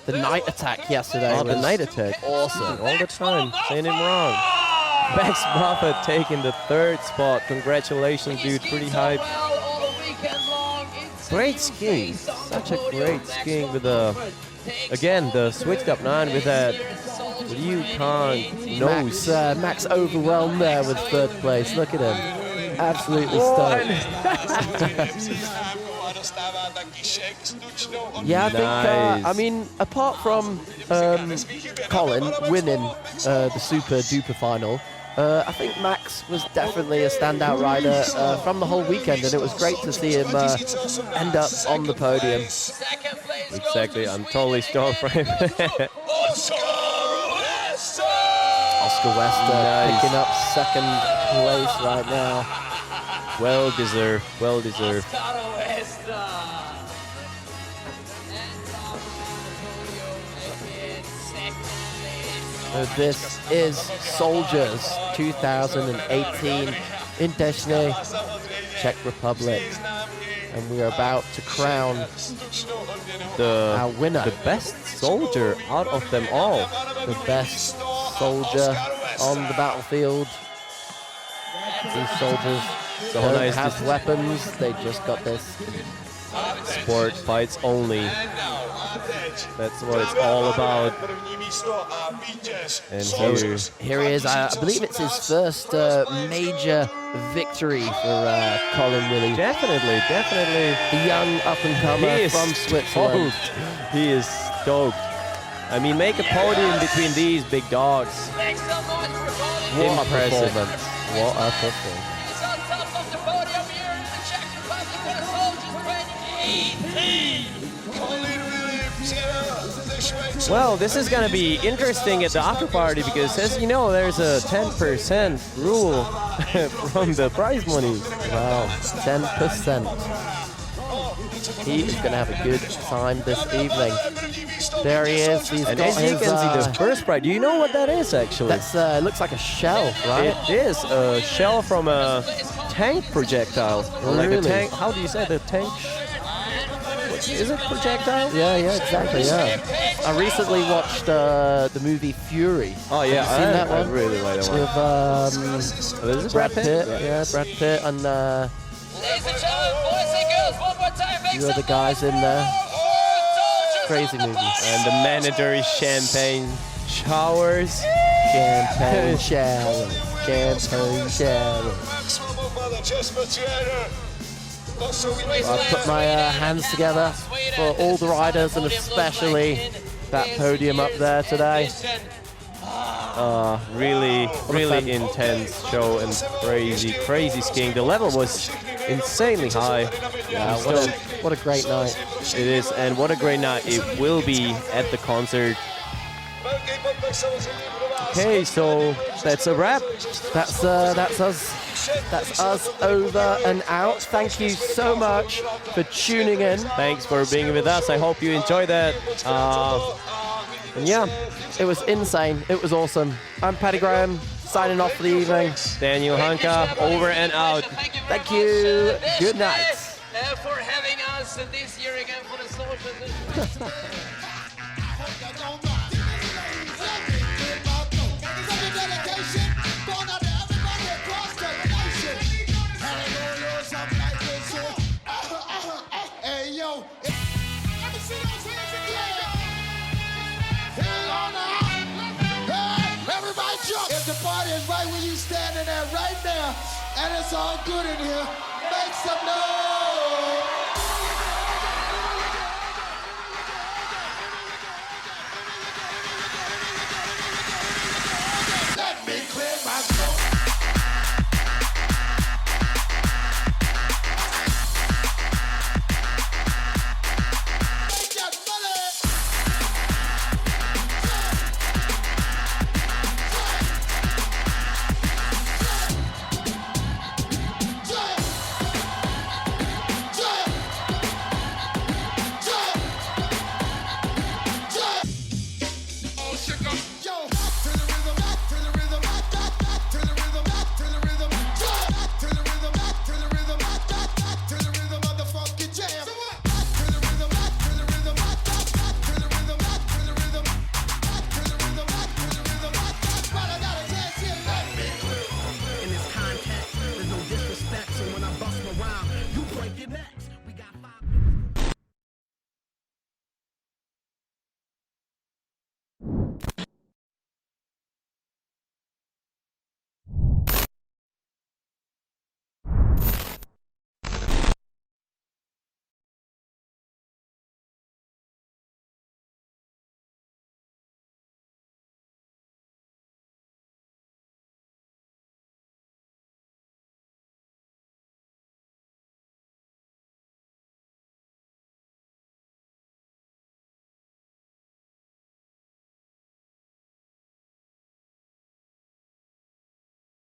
the night attack yesterday. Oh, the was night attack. Awesome. All the time, saying it wrong. Max Moffat taking the 3rd spot. Congratulations, dude. Pretty hype. Great skiing. Such a great skiing with again, the switched up 9 with that Ryu-Khan nose. Max overwhelmed there with 3rd place. Look at him. Absolutely stoked. Yeah, I think, Nice. I mean, apart from Colin winning the Super Duper final, I think Max was definitely a standout rider from the whole weekend, and it was great to see him end up on the podium. Exactly, I'm totally stoked for him. Oscar Wester Nice. picking up 2nd place right now. Well deserved, well deserved. This is Soldiers 2018 in Dešny, Czech Republic. And we are about to crown our winner. The best soldier out of them all. The best soldier on the battlefield. These soldiers So don't nice have to- weapons, they just got this. Sport fights only. That's what it's all about. And Here he is. I believe it's his first major victory for Colin Willie. definitely, definitely. The young up-and-comer He is from Switzerland. stoked. He is stoked. I mean, make a podium between these big dogs. Make some noise for Colin. What a Impressive. performance. What a performance. He's on top of the podium here in the Czech Republic for the Soldiers 2018. Well, this is gonna be interesting at the after party because, as you know, there's a 10% rule from the prize money. Wow, 10%. He is going to have a good time this evening. There he is. He's And got as you his, can see, the first prize. Do you know what that is actually? That's looks like a shell, right? It is a shell from a tank projectile. Or like a Really? tank. How do you say the tank? Is it projectile? Yeah, exactly, yeah. I recently watched the movie Fury. Oh yeah, Have you seen that I one? really like that one. With Is it Brad Pitt. Yeah. Yeah, Brad Pitt and Ladies and gentlemen, boys and girls, one more time, make few some other guys in there. Soldiers Crazy on the movie. bus. And the mandatory champagne showers. Champagne shower. Champagne shower. I've put my hands together for all the riders and especially that podium up there today. Really fun. intense show and crazy skiing. The level was insanely high. Yeah, Still, what a great night. it is, and what a great night it will be at the concert. Okay, so that's a wrap. That's us. That's us over and out. Thank you so much for tuning in. Thanks for being with us. I hope you enjoyed that. And yeah, It was insane. It was awesome. I'm Paddy Graham, signing off for the evening. Daniel Hanka, over and out. Thank you. Good night. For having us this year again for the Soldiers. Hey, yo. Let me see those hands again. Hang on now. Hey, everybody jump. If the party is right where you standing at right now, and it's all good in here, make some noise.